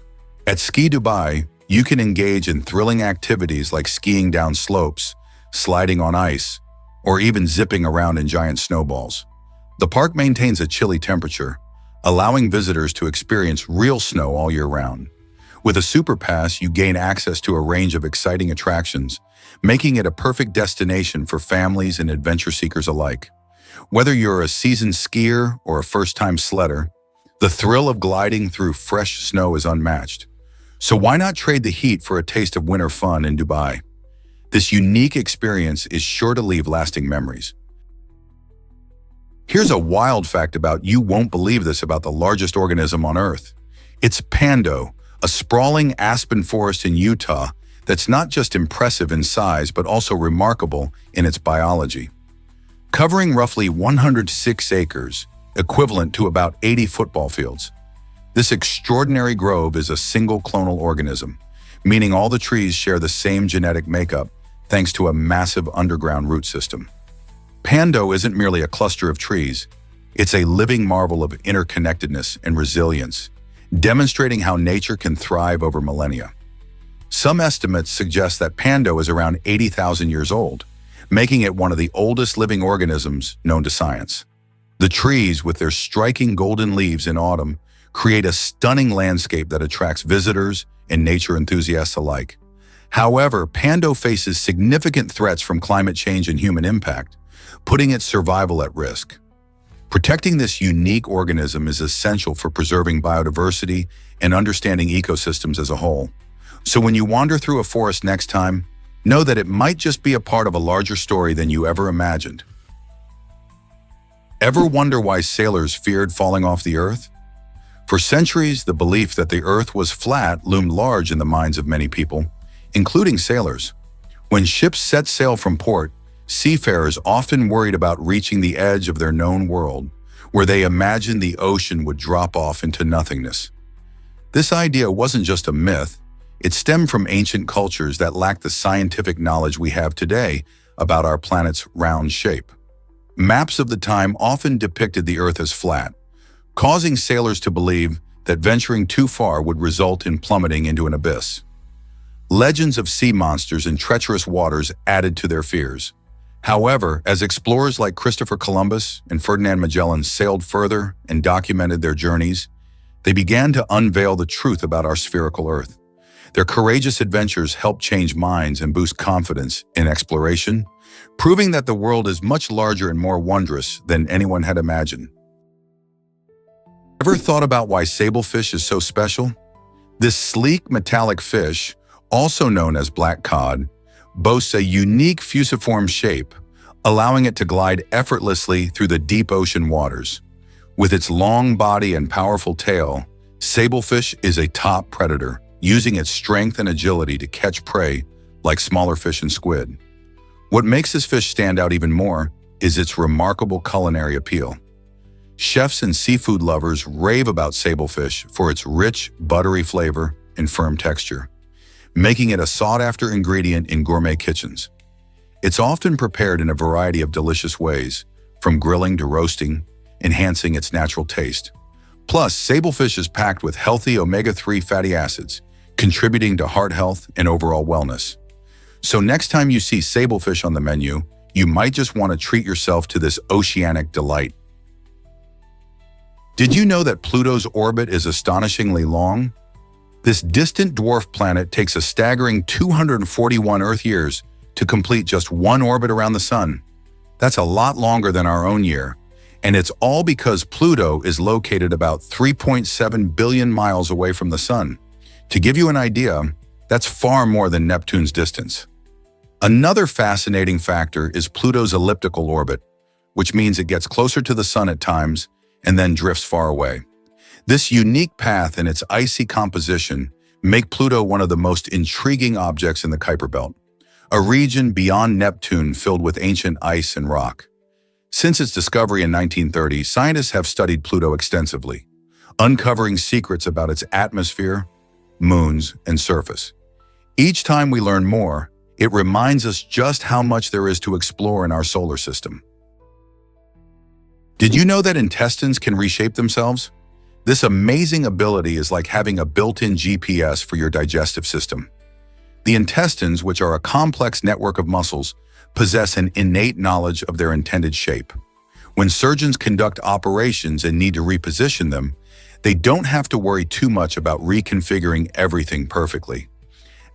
At Ski Dubai, you can engage in thrilling activities like skiing down slopes, sliding on ice, or even zipping around in giant snowballs. The park maintains a chilly temperature, allowing visitors to experience real snow all year round. With a super pass, you gain access to a range of exciting attractions, making it a perfect destination for families and adventure seekers alike. Whether you're a seasoned skier or a first-time sledder, the thrill of gliding through fresh snow is unmatched. So why not trade the heat for a taste of winter fun in Dubai? This unique experience is sure to leave lasting memories. Here's a wild fact you won't believe this about the largest organism on Earth. It's Pando, a sprawling aspen forest in Utah that's not just impressive in size but also remarkable in its biology. Covering roughly 106 acres, equivalent to about 80 football fields, this extraordinary grove is a single clonal organism, meaning all the trees share the same genetic makeup thanks to a massive underground root system. Pando isn't merely a cluster of trees, it's a living marvel of interconnectedness and resilience, demonstrating how nature can thrive over millennia. Some estimates suggest that Pando is around 80,000 years old, making it one of the oldest living organisms known to science. The trees, with their striking golden leaves in autumn, create a stunning landscape that attracts visitors and nature enthusiasts alike. However, Pando faces significant threats from climate change and human impact, putting its survival at risk. Protecting this unique organism is essential for preserving biodiversity and understanding ecosystems as a whole. So when you wander through a forest next time, know that it might just be a part of a larger story than you ever imagined. Ever wonder why sailors feared falling off the Earth? For centuries, the belief that the Earth was flat loomed large in the minds of many people, including sailors. When ships set sail from port, seafarers often worried about reaching the edge of their known world, where they imagined the ocean would drop off into nothingness. This idea wasn't just a myth, it stemmed from ancient cultures that lacked the scientific knowledge we have today about our planet's round shape. Maps of the time often depicted the Earth as flat, causing sailors to believe that venturing too far would result in plummeting into an abyss. Legends of sea monsters and treacherous waters added to their fears. However, as explorers like Christopher Columbus and Ferdinand Magellan sailed further and documented their journeys, they began to unveil the truth about our spherical Earth. Their courageous adventures helped change minds and boost confidence in exploration, proving that the world is much larger and more wondrous than anyone had imagined. Ever thought about why sablefish is so special? This sleek metallic fish, also known as black cod, boasts a unique fusiform shape, allowing it to glide effortlessly through the deep ocean waters. With its long body and powerful tail, sablefish is a top predator, using its strength and agility to catch prey like smaller fish and squid. What makes this fish stand out even more is its remarkable culinary appeal. Chefs and seafood lovers rave about sablefish for its rich, buttery flavor and firm texture, making it a sought-after ingredient in gourmet kitchens. It's often prepared in a variety of delicious ways, from grilling to roasting, enhancing its natural taste. Plus, sablefish is packed with healthy omega-3 fatty acids, contributing to heart health and overall wellness. So next time you see sablefish on the menu, you might just want to treat yourself to this oceanic delight. Did you know that Pluto's orbit is astonishingly long? This distant dwarf planet takes a staggering 241 Earth years to complete just one orbit around the Sun. That's a lot longer than our own year, and it's all because Pluto is located about 3.7 billion miles away from the Sun. To give you an idea, that's far more than Neptune's distance. Another fascinating factor is Pluto's elliptical orbit, which means it gets closer to the Sun at times and then drifts far away. This unique path and its icy composition make Pluto one of the most intriguing objects in the Kuiper Belt, a region beyond Neptune filled with ancient ice and rock. Since its discovery in 1930, scientists have studied Pluto extensively, uncovering secrets about its atmosphere, moons, and surface. Each time we learn more, it reminds us just how much there is to explore in our solar system. Did you know that intestines can reshape themselves? This amazing ability is like having a built-in GPS for your digestive system. The intestines, which are a complex network of muscles, possess an innate knowledge of their intended shape. When surgeons conduct operations and need to reposition them, they don't have to worry too much about reconfiguring everything perfectly.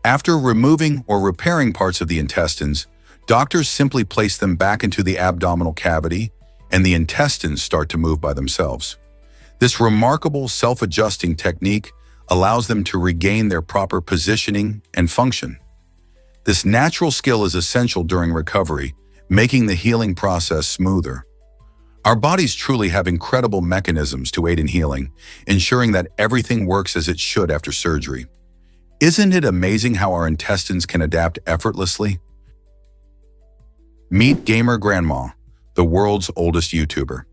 After removing or repairing parts of the intestines, doctors simply place them back into the abdominal cavity, and the intestines start to move by themselves. This remarkable self-adjusting technique allows them to regain their proper positioning and function. This natural skill is essential during recovery, making the healing process smoother. Our bodies truly have incredible mechanisms to aid in healing, ensuring that everything works as it should after surgery. Isn't it amazing how our intestines can adapt effortlessly? Meet Gamer Grandma, the world's oldest YouTuber.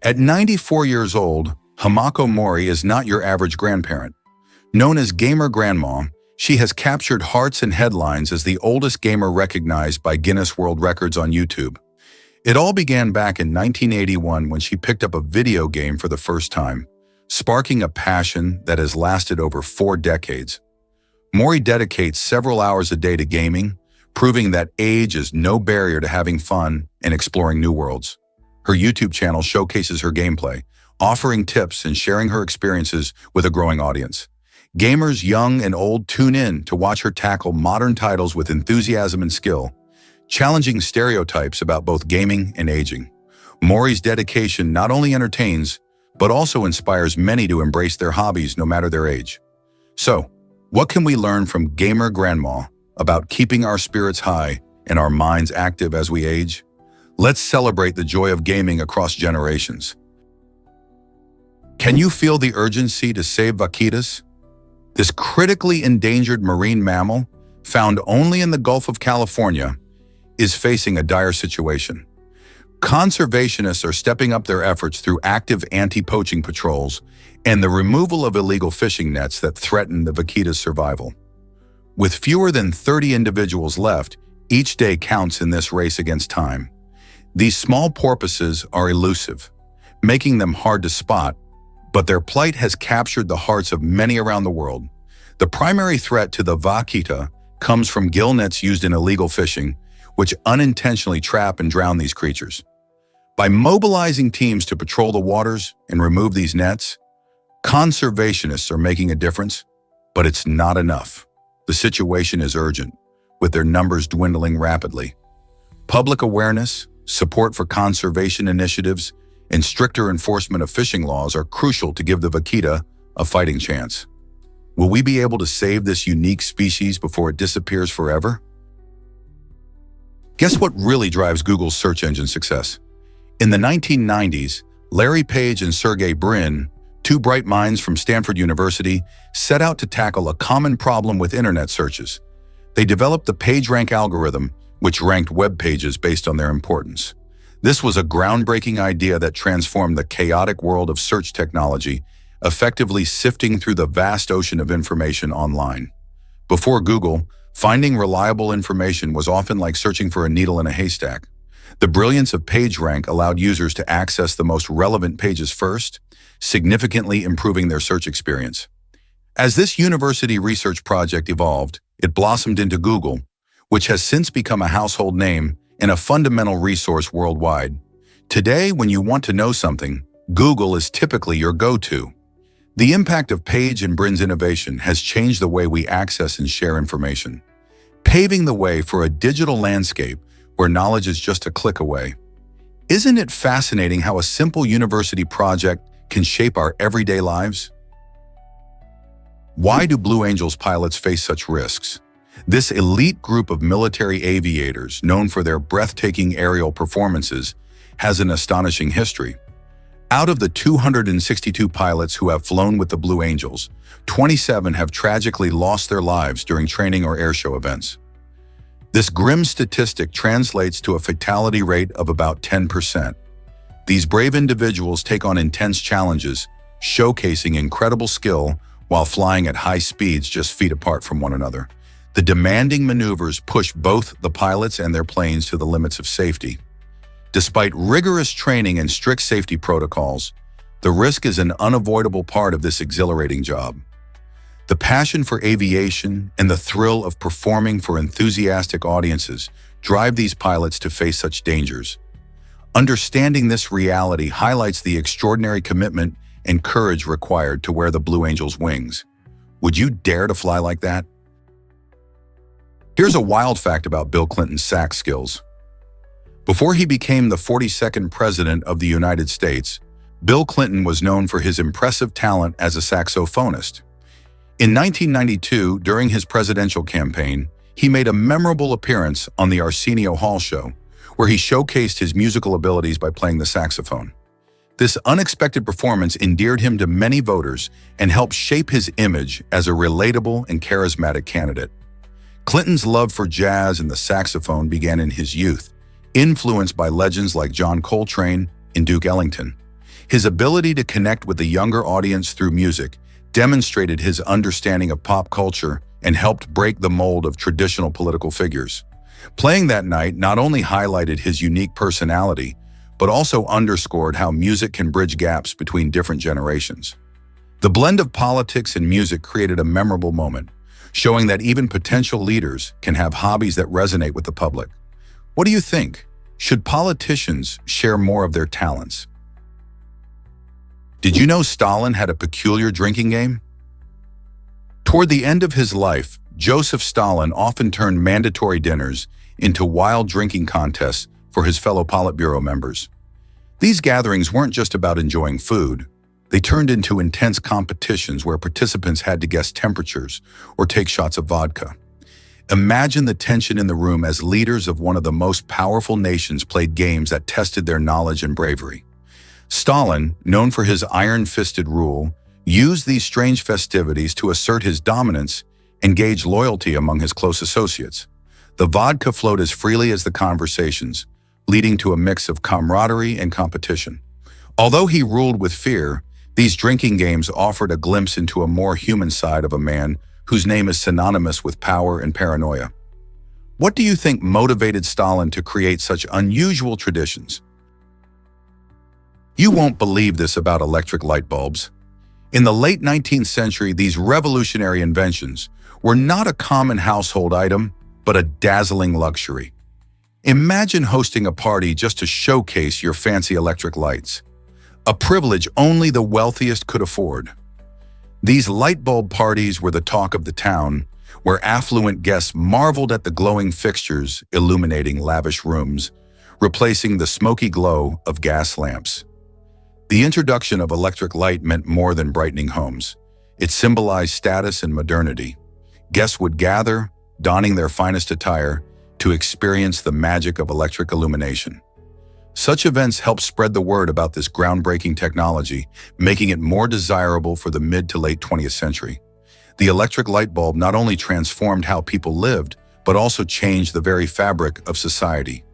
At 94 years old, Hamako Mori is not your average grandparent. Known as Gamer Grandma, she has captured hearts and headlines as the oldest gamer recognized by Guinness World Records on YouTube. It all began back in 1981 when she picked up a video game for the first time, sparking a passion that has lasted over 4 decades. Mori dedicates several hours a day to gaming, proving that age is no barrier to having fun and exploring new worlds. Her YouTube channel showcases her gameplay, offering tips and sharing her experiences with a growing audience. Gamers young and old tune in to watch her tackle modern titles with enthusiasm and skill, challenging stereotypes about both gaming and aging. Mori's dedication not only entertains, but also inspires many to embrace their hobbies no matter their age. So, what can we learn from Gamer Grandma about keeping our spirits high and our minds active as we age? Let's celebrate the joy of gaming across generations. Can you feel the urgency to save vaquitas? This critically endangered marine mammal, found only in the Gulf of California, is facing a dire situation. Conservationists are stepping up their efforts through active anti-poaching patrols and the removal of illegal fishing nets that threaten the vaquita's survival. With fewer than 30 individuals left, each day counts in this race against time. These small porpoises are elusive, making them hard to spot, but their plight has captured the hearts of many around the world. The primary threat to the vaquita comes from gill nets used in illegal fishing, which unintentionally trap and drown these creatures. By mobilizing teams to patrol the waters and remove these nets, conservationists are making a difference, but it's not enough. The situation is urgent, with their numbers dwindling rapidly. Public awareness, support for conservation initiatives, and stricter enforcement of fishing laws are crucial to give the vaquita a fighting chance. Will we be able to save this unique species before it disappears forever? Guess what really drives Google's search engine success? In the 1990s, Larry Page and Sergey Brin, two bright minds from Stanford University, set out to tackle a common problem with internet searches. They developed the PageRank algorithm, which ranked web pages based on their importance. This was a groundbreaking idea that transformed the chaotic world of search technology, effectively sifting through the vast ocean of information online. Before Google, finding reliable information was often like searching for a needle in a haystack. The brilliance of PageRank allowed users to access the most relevant pages first, significantly improving their search experience. As this university research project evolved, it blossomed into Google, which has since become a household name and a fundamental resource worldwide. Today, when you want to know something, Google is typically your go-to. The impact of Page and Brin's innovation has changed the way we access and share information, paving the way for a digital landscape where knowledge is just a click away. Isn't it fascinating how a simple university project can shape our everyday lives? Why do Blue Angels pilots face such risks? This elite group of military aviators, known for their breathtaking aerial performances, has an astonishing history. Out of the 262 pilots who have flown with the Blue Angels, 27 have tragically lost their lives during training or airshow events. This grim statistic translates to a fatality rate of about 10%. These brave individuals take on intense challenges, showcasing incredible skill while flying at high speeds just feet apart from one another. The demanding maneuvers push both the pilots and their planes to the limits of safety. Despite rigorous training and strict safety protocols, the risk is an unavoidable part of this exhilarating job. The passion for aviation and the thrill of performing for enthusiastic audiences drive these pilots to face such dangers. Understanding this reality highlights the extraordinary commitment and courage required to wear the Blue Angels' wings. Would you dare to fly like that? Here's a wild fact about Bill Clinton's sax skills. Before he became the 42nd President of the United States, Bill Clinton was known for his impressive talent as a saxophonist. In 1992, during his presidential campaign, he made a memorable appearance on the Arsenio Hall show, where he showcased his musical abilities by playing the saxophone. This unexpected performance endeared him to many voters and helped shape his image as a relatable and charismatic candidate. Clinton's love for jazz and the saxophone began in his youth, influenced by legends like John Coltrane and Duke Ellington. His ability to connect with the younger audience through music demonstrated his understanding of pop culture and helped break the mold of traditional political figures. Playing that night not only highlighted his unique personality, but also underscored how music can bridge gaps between different generations. The blend of politics and music created a memorable moment, showing that even potential leaders can have hobbies that resonate with the public. What do you think? Should politicians share more of their talents? Did you know Stalin had a peculiar drinking game? Toward the end of his life, Joseph Stalin often turned mandatory dinners into wild drinking contests for his fellow Politburo members. These gatherings weren't just about enjoying food. They turned into intense competitions where participants had to guess temperatures or take shots of vodka. Imagine the tension in the room as leaders of one of the most powerful nations played games that tested their knowledge and bravery. Stalin, known for his iron-fisted rule, used these strange festivities to assert his dominance and gauge loyalty among his close associates. The vodka flowed as freely as the conversations, leading to a mix of camaraderie and competition. Although he ruled with fear, these drinking games offered a glimpse into a more human side of a man whose name is synonymous with power and paranoia. What do you think motivated Stalin to create such unusual traditions? You won't believe this about electric light bulbs. In the late 19th century, these revolutionary inventions were not a common household item, but a dazzling luxury. Imagine hosting a party just to showcase your fancy electric lights, a privilege only the wealthiest could afford. These light bulb parties were the talk of the town, where affluent guests marveled at the glowing fixtures illuminating lavish rooms, replacing the smoky glow of gas lamps. The introduction of electric light meant more than brightening homes. It symbolized status and modernity. Guests would gather, donning their finest attire, to experience the magic of electric illumination. Such events helped spread the word about this groundbreaking technology, making it more desirable for the mid to late 20th century. The electric light bulb not only transformed how people lived, but also changed the very fabric of society.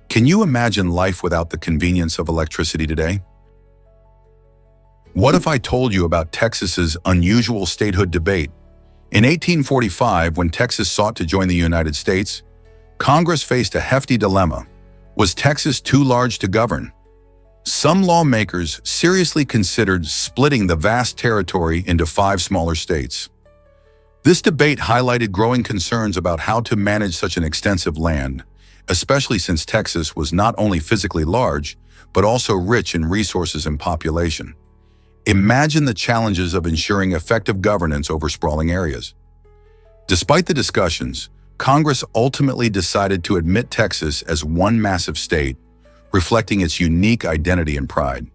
Can you imagine life without the convenience of electricity today? What if I told you about Texas's unusual statehood debate? In 1845, when Texas sought to join the United States, Congress faced a hefty dilemma. Was Texas too large to govern? Some lawmakers seriously considered splitting the vast territory into 5 smaller states. This debate highlighted growing concerns about how to manage such an extensive land, especially since Texas was not only physically large, but also rich in resources and population. Imagine the challenges of ensuring effective governance over sprawling areas. Despite the discussions, Congress ultimately decided to admit Texas as one massive state, reflecting its unique identity and pride.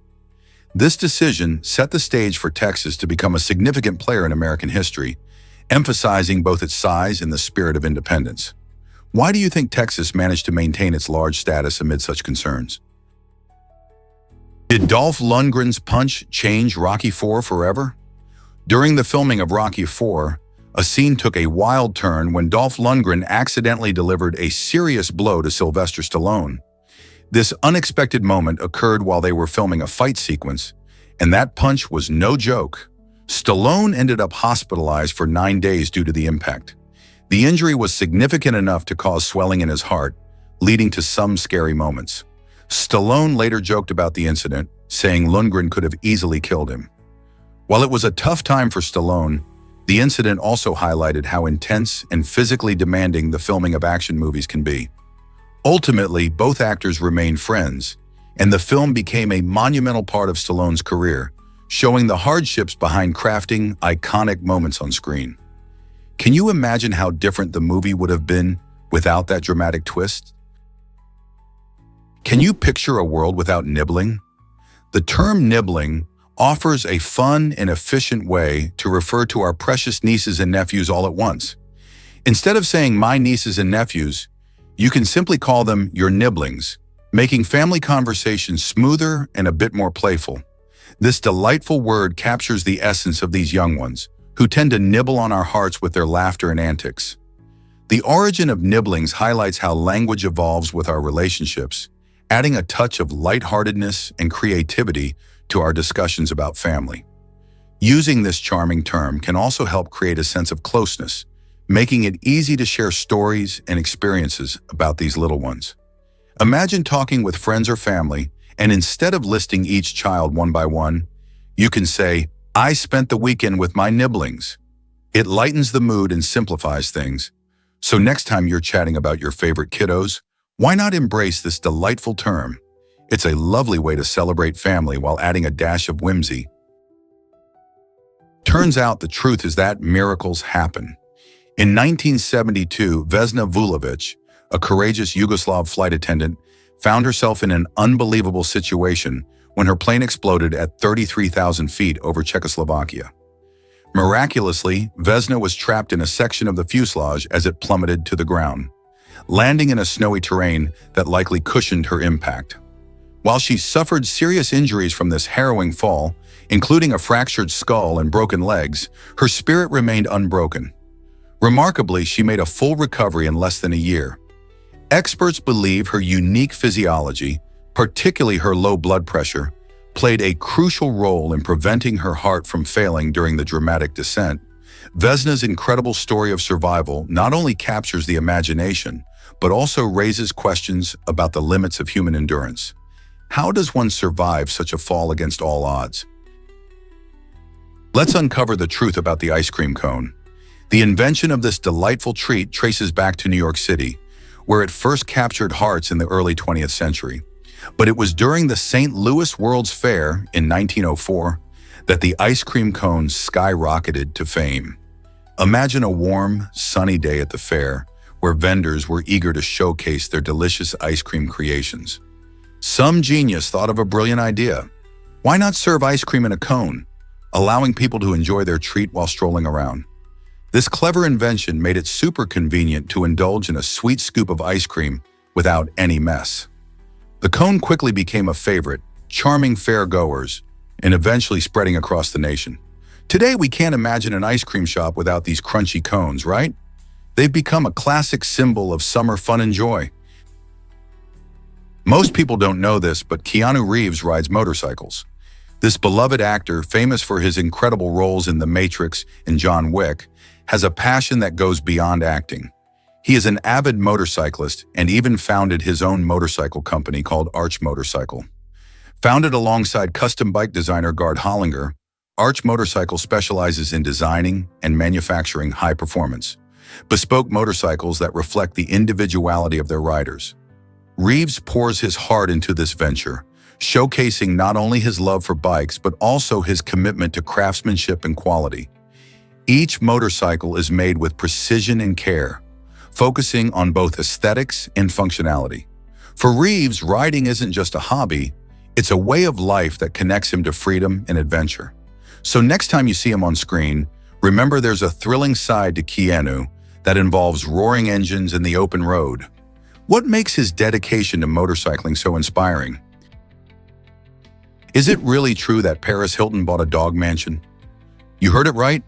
This decision set the stage for Texas to become a significant player in American history, emphasizing both its size and the spirit of independence. Why do you think Texas managed to maintain its large status amid such concerns? Did Dolph Lundgren's punch change Rocky IV forever? During the filming of Rocky IV, a scene took a wild turn when Dolph Lundgren accidentally delivered a serious blow to Sylvester Stallone. This unexpected moment occurred while they were filming a fight sequence, and that punch was no joke. Stallone ended up hospitalized for 9 days due to the impact. The injury was significant enough to cause swelling in his heart, leading to some scary moments. Stallone later joked about the incident, saying Lundgren could have easily killed him. While it was a tough time for Stallone, the incident also highlighted how intense and physically demanding the filming of action movies can be. Ultimately, both actors remained friends, and the film became a monumental part of Stallone's career, showing the hardships behind crafting iconic moments on screen. Can you imagine how different the movie would have been without that dramatic twist? Can you picture a world without nibbling? The term nibbling offers a fun and efficient way to refer to our precious nieces and nephews all at once. Instead of saying my nieces and nephews, you can simply call them your nibblings, making family conversations smoother and a bit more playful. This delightful word captures the essence of these young ones, who tend to nibble on our hearts with their laughter and antics. The origin of nibblings highlights how language evolves with our relationships, adding a touch of lightheartedness and creativity to our discussions about family. Using this charming term can also help create a sense of closeness, making it easy to share stories and experiences about these little ones. Imagine talking with friends or family, and instead of listing each child one by one, you can say, "I spent the weekend with my nibblings." It lightens the mood and simplifies things. So next time you're chatting about your favorite kiddos, why not embrace this delightful term? It's a lovely way to celebrate family while adding a dash of whimsy. Turns out the truth is that miracles happen. In 1972, Vesna Vulovic, a courageous Yugoslav flight attendant, found herself in an unbelievable situation when her plane exploded at 33,000 feet over Czechoslovakia. Miraculously, Vesna was trapped in a section of the fuselage as it plummeted to the ground, landing in a snowy terrain that likely cushioned her impact. While she suffered serious injuries from this harrowing fall, including a fractured skull and broken legs, her spirit remained unbroken. Remarkably, she made a full recovery in less than a year. Experts believe her unique physiology, particularly her low blood pressure, played a crucial role in preventing her heart from failing during the dramatic descent. Vesna's incredible story of survival not only captures the imagination, but also raises questions about the limits of human endurance. How does one survive such a fall against all odds? Let's uncover the truth about the ice cream cone. The invention of this delightful treat traces back to New York City, where it first captured hearts in the early 20th century. But it was during the St. Louis World's Fair in 1904 that the ice cream cone skyrocketed to fame. Imagine a warm, sunny day at the fair, where vendors were eager to showcase their delicious ice cream creations. Some genius thought of a brilliant idea. Why not serve ice cream in a cone, allowing people to enjoy their treat while strolling around? This clever invention made it super convenient to indulge in a sweet scoop of ice cream without any mess. The cone quickly became a favorite, charming fair-goers, and eventually spreading across the nation. Today, we can't imagine an ice cream shop without these crunchy cones, right? They've become a classic symbol of summer fun and joy. Most people don't know this, but Keanu Reeves rides motorcycles. This beloved actor, famous for his incredible roles in The Matrix and John Wick, has a passion that goes beyond acting. He is an avid motorcyclist and even founded his own motorcycle company called Arch Motorcycle. Founded alongside custom bike designer Gard Hollinger, Arch Motorcycle specializes in designing and manufacturing high-performance, bespoke motorcycles that reflect the individuality of their riders. Reeves pours his heart into this venture, showcasing not only his love for bikes but also his commitment to craftsmanship and quality. Each motorcycle is made with precision and care, focusing on both aesthetics and functionality. For Reeves, riding isn't just a hobby, it's a way of life that connects him to freedom and adventure. So next time you see him on screen, remember there's a thrilling side to Keanu that involves roaring engines and the open road. What makes his dedication to motorcycling so inspiring? Is it really true that Paris Hilton bought a dog mansion? You heard it right.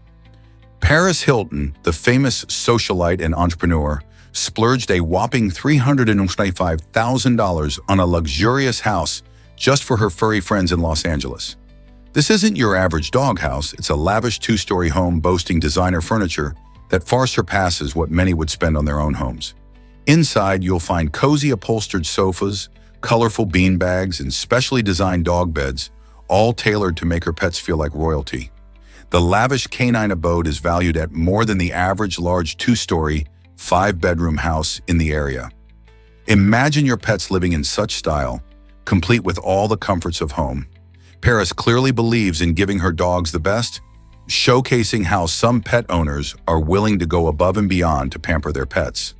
Paris Hilton, the famous socialite and entrepreneur, splurged a whopping $325,000 on a luxurious house just for her furry friends in Los Angeles. This isn't your average doghouse, it's a lavish two-story home boasting designer furniture that far surpasses what many would spend on their own homes. Inside, you'll find cozy upholstered sofas, colorful beanbags, and specially designed dog beds, all tailored to make her pets feel like royalty. The lavish canine abode is valued at more than the average large two-story, five-bedroom house in the area. Imagine your pets living in such style, complete with all the comforts of home. Paris clearly believes in giving her dogs the best, showcasing how some pet owners are willing to go above and beyond to pamper their pets.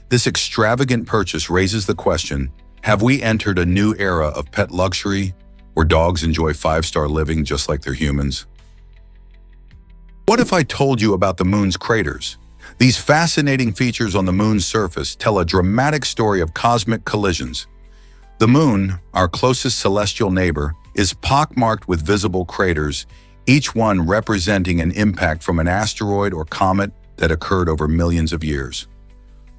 This extravagant purchase raises the question, have we entered a new era of pet luxury, where dogs enjoy five-star living just like they're humans? What if I told you about the moon's craters? These fascinating features on the moon's surface tell a dramatic story of cosmic collisions. The moon, our closest celestial neighbor, is pockmarked with visible craters, each one representing an impact from an asteroid or comet that occurred over millions of years.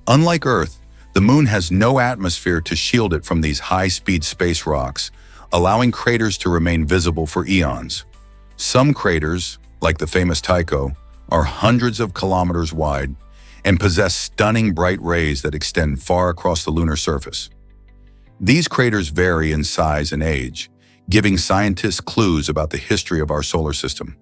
Unlike Earth, the moon has no atmosphere to shield it from these high-speed space rocks, allowing craters to remain visible for eons. Some craters, like the famous Tycho, are hundreds of kilometers wide and possess stunning bright rays that extend far across the lunar surface. These craters vary in size and age, giving scientists clues about the history of our solar system.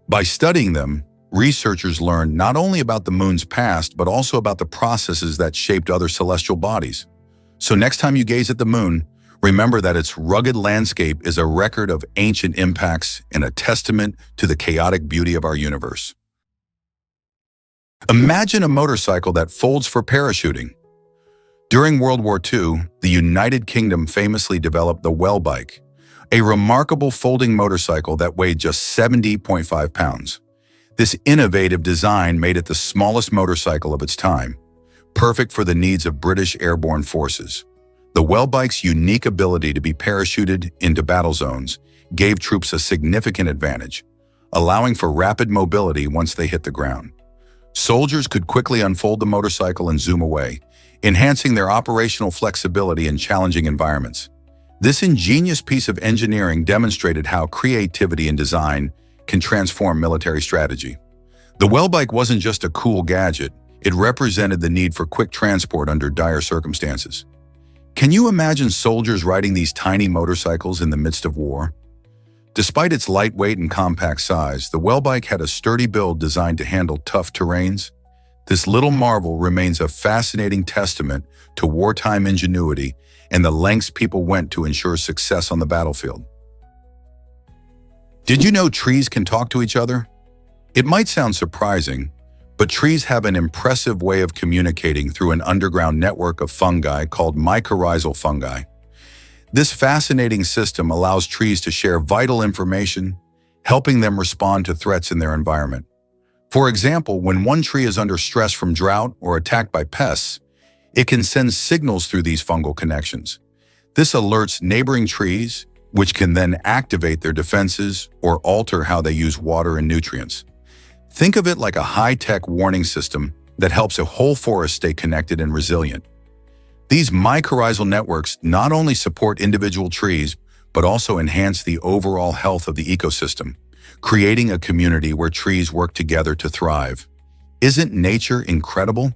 By studying them, researchers learn not only about the moon's past, but also about the processes that shaped other celestial bodies. So next time you gaze at the moon, remember that its rugged landscape is a record of ancient impacts and a testament to the chaotic beauty of our universe. Imagine a motorcycle that folds for parachuting. During World War II, the United Kingdom famously developed the Well bike, a remarkable folding motorcycle that weighed just 70.5 pounds. This innovative design made it the smallest motorcycle of its time, perfect for the needs of British airborne forces. The Well bike's unique ability to be parachuted into battle zones gave troops a significant advantage, allowing for rapid mobility once they hit the ground. Soldiers could quickly unfold the motorcycle and zoom away, enhancing their operational flexibility in challenging environments. This ingenious piece of engineering demonstrated how creativity and design can transform military strategy. The Well bike wasn't just a cool gadget, it represented the need for quick transport under dire circumstances. Can you imagine soldiers riding these tiny motorcycles in the midst of war? Despite its lightweight and compact size, the Well bike had a sturdy build designed to handle tough terrains. This little marvel remains a fascinating testament to wartime ingenuity and the lengths people went to ensure success on the battlefield. Did you know trees can talk to each other? It might sound surprising, but trees have an impressive way of communicating through an underground network of fungi called mycorrhizal fungi. This fascinating system allows trees to share vital information, helping them respond to threats in their environment. For example, when one tree is under stress from drought or attacked by pests, it can send signals through these fungal connections. This alerts neighboring trees, which can then activate their defenses or alter how they use water and nutrients. Think of it like a high-tech warning system that helps a whole forest stay connected and resilient. These mycorrhizal networks not only support individual trees, but also enhance the overall health of the ecosystem, creating a community where trees work together to thrive. Isn't nature incredible?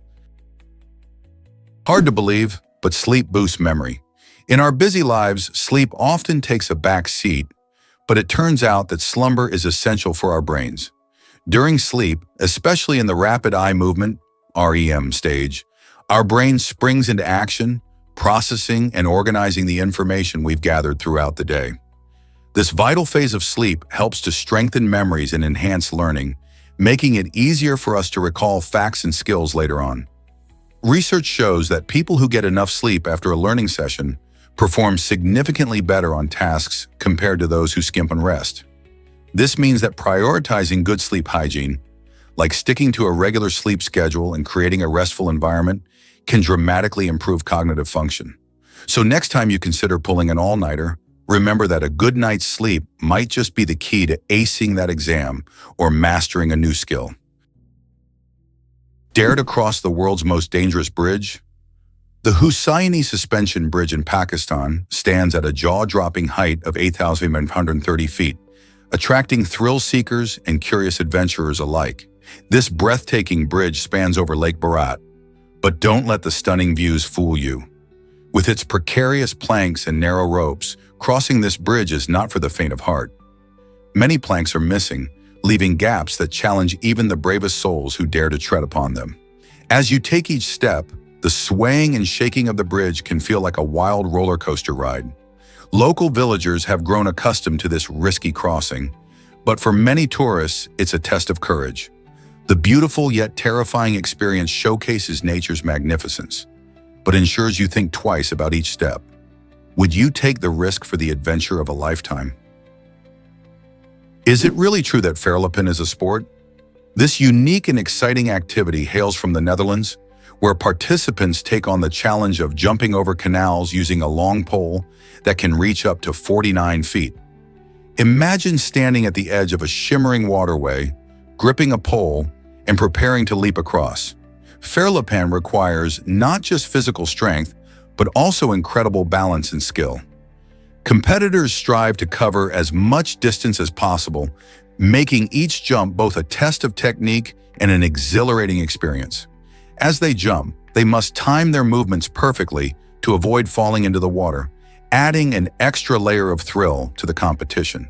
Hard to believe, but sleep boosts memory. In our busy lives, sleep often takes a back seat, but it turns out that slumber is essential for our brains. During sleep, especially in the rapid eye movement, REM stage, our brain springs into action, processing and organizing the information we've gathered throughout the day. This vital phase of sleep helps to strengthen memories and enhance learning, making it easier for us to recall facts and skills later on. Research shows that people who get enough sleep after a learning session perform significantly better on tasks compared to those who skimp on rest. This means that prioritizing good sleep hygiene, like sticking to a regular sleep schedule and creating a restful environment, can dramatically improve cognitive function. So next time you consider pulling an all-nighter, remember that a good night's sleep might just be the key to acing that exam or mastering a new skill. Dare to cross the world's most dangerous bridge? The Hussaini Suspension Bridge in Pakistan stands at a jaw-dropping height of 8,130 feet, attracting thrill-seekers and curious adventurers alike. This breathtaking bridge spans over Lake Bharat, but don't let the stunning views fool you. With its precarious planks and narrow ropes, crossing this bridge is not for the faint of heart. Many planks are missing, leaving gaps that challenge even the bravest souls who dare to tread upon them. As you take each step, the swaying and shaking of the bridge can feel like a wild roller coaster ride. Local villagers have grown accustomed to this risky crossing, but for many tourists, it's a test of courage. The beautiful yet terrifying experience showcases nature's magnificence, but ensures you think twice about each step. Would you take the risk for the adventure of a lifetime? Is it really true that fairlopen is a sport? This unique and exciting activity hails from the Netherlands, where participants take on the challenge of jumping over canals using a long pole that can reach up to 49 feet. Imagine standing at the edge of a shimmering waterway, gripping a pole, and preparing to leap across. Fairlopen requires not just physical strength, but also incredible balance and skill. Competitors strive to cover as much distance as possible, making each jump both a test of technique and an exhilarating experience. As they jump, they must time their movements perfectly to avoid falling into the water, adding an extra layer of thrill to the competition.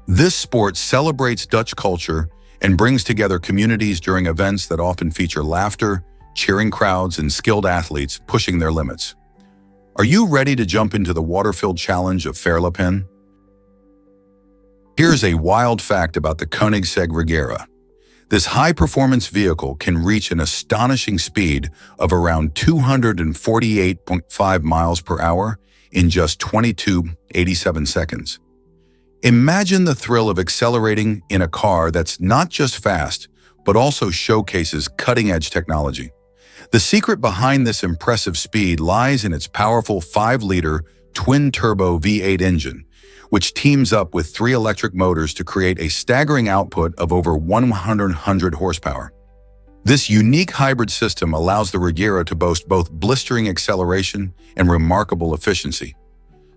This sport celebrates Dutch culture and brings together communities during events that often feature laughter, cheering crowds, and skilled athletes pushing their limits. Are you ready to jump into the water-filled challenge of fairlopen? Here's a wild fact about the Koenigsegg Regera. This high-performance vehicle can reach an astonishing speed of around 248.5 miles per hour in just 22.87 seconds. Imagine the thrill of accelerating in a car that's not just fast, but also showcases cutting-edge technology. The secret behind this impressive speed lies in its powerful 5-liter twin-turbo V8 engine, which teams up with 3 electric motors to create a staggering output of over 100 horsepower. This unique hybrid system allows the Regera to boast both blistering acceleration and remarkable efficiency.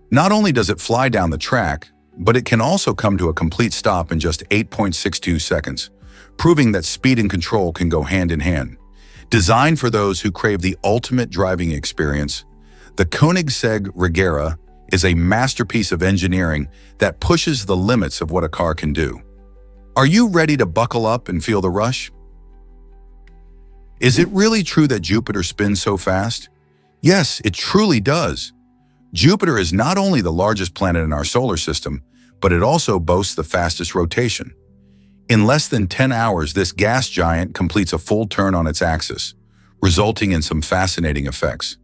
Not only does it fly down the track, but it can also come to a complete stop in just 8.62 seconds, proving that speed and control can go hand in hand. Designed for those who crave the ultimate driving experience, the Koenigsegg Regera is a masterpiece of engineering that pushes the limits of what a car can do. Are you ready to buckle up and feel the rush? Is it really true that Jupiter spins so fast? Yes, it truly does. Jupiter is not only the largest planet in our solar system, but it also boasts the fastest rotation. In less than 10 hours, this gas giant completes a full turn on its axis, resulting in some fascinating effects.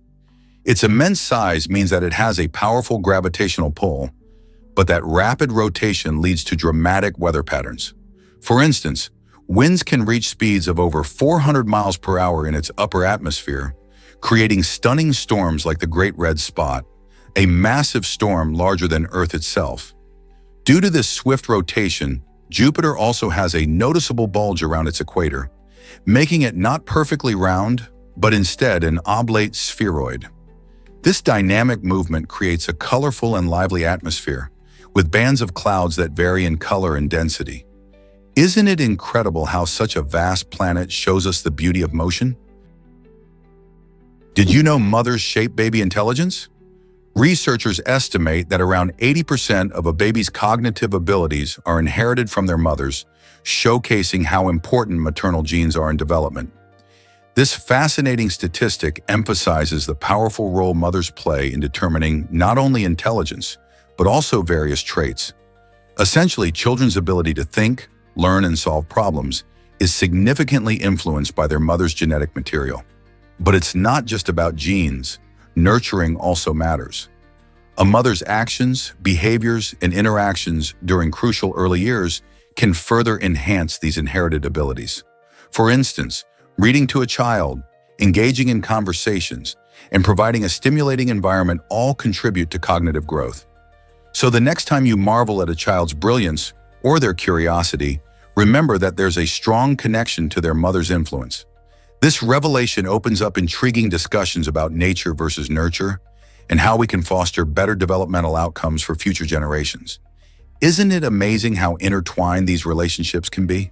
Its immense size means that it has a powerful gravitational pull, but that rapid rotation leads to dramatic weather patterns. For instance, winds can reach speeds of over 400 miles per hour in its upper atmosphere, creating stunning storms like the Great Red Spot, a massive storm larger than Earth itself. Due to this swift rotation, Jupiter also has a noticeable bulge around its equator, making it not perfectly round, but instead an oblate spheroid. This dynamic movement creates a colorful and lively atmosphere, with bands of clouds that vary in color and density. Isn't it incredible how such a vast planet shows us the beauty of motion? Did you know mothers shape baby intelligence? Researchers estimate that around 80% of a baby's cognitive abilities are inherited from their mothers, showcasing how important maternal genes are in development. This fascinating statistic emphasizes the powerful role mothers play in determining not only intelligence, but also various traits. Essentially, children's ability to think, learn, and solve problems is significantly influenced by their mother's genetic material. But it's not just about genes. Nurturing also matters. A mother's actions, behaviors, and interactions during crucial early years can further enhance these inherited abilities. For instance, reading to a child, engaging in conversations, and providing a stimulating environment all contribute to cognitive growth. So the next time you marvel at a child's brilliance or their curiosity, remember that there's a strong connection to their mother's influence. This revelation opens up intriguing discussions about nature versus nurture and how we can foster better developmental outcomes for future generations. Isn't it amazing how intertwined these relationships can be?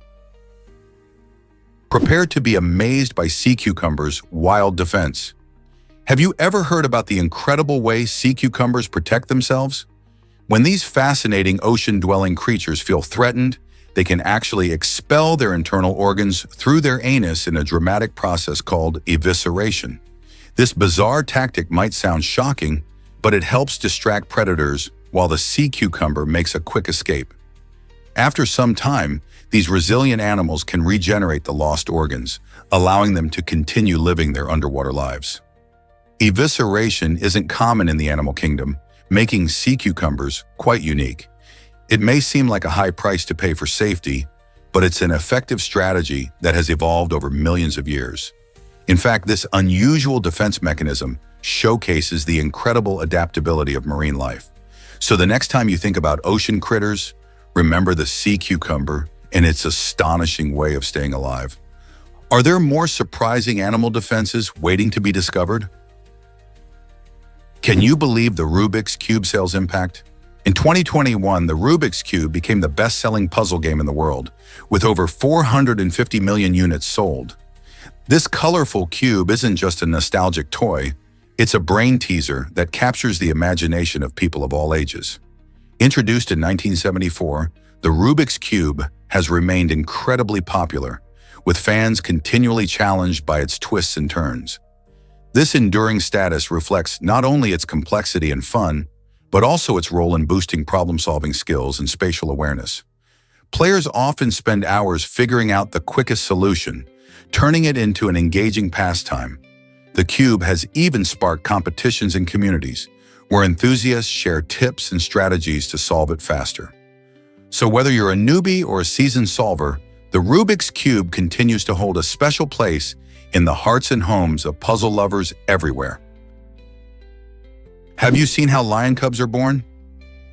Prepare to be amazed by sea cucumbers' wild defense. Have you ever heard about the incredible way sea cucumbers protect themselves? When these fascinating ocean-dwelling creatures feel threatened, they can actually expel their internal organs through their anus in a dramatic process called evisceration. This bizarre tactic might sound shocking, but it helps distract predators while the sea cucumber makes a quick escape. After some time, these resilient animals can regenerate the lost organs, allowing them to continue living their underwater lives. Evisceration isn't common in the animal kingdom, making sea cucumbers quite unique. It may seem like a high price to pay for safety, but it's an effective strategy that has evolved over millions of years. In fact, this unusual defense mechanism showcases the incredible adaptability of marine life. So the next time you think about ocean critters, remember the sea cucumber and its astonishing way of staying alive. Are there more surprising animal defenses waiting to be discovered? Can you believe the Rubik's Cube sales impact? In 2021, the Rubik's Cube became the best-selling puzzle game in the world, with over 450 million units sold. This colorful cube isn't just a nostalgic toy, it's a brain teaser that captures the imagination of people of all ages. Introduced in 1974, the Rubik's Cube has remained incredibly popular, with fans continually challenged by its twists and turns. This enduring status reflects not only its complexity and fun, but also its role in boosting problem-solving skills and spatial awareness. Players often spend hours figuring out the quickest solution, turning it into an engaging pastime. The cube has even sparked competitions in communities, where enthusiasts share tips and strategies to solve it faster. So whether you're a newbie or a seasoned solver, the Rubik's Cube continues to hold a special place in the hearts and homes of puzzle lovers everywhere. Have you seen how lion cubs are born?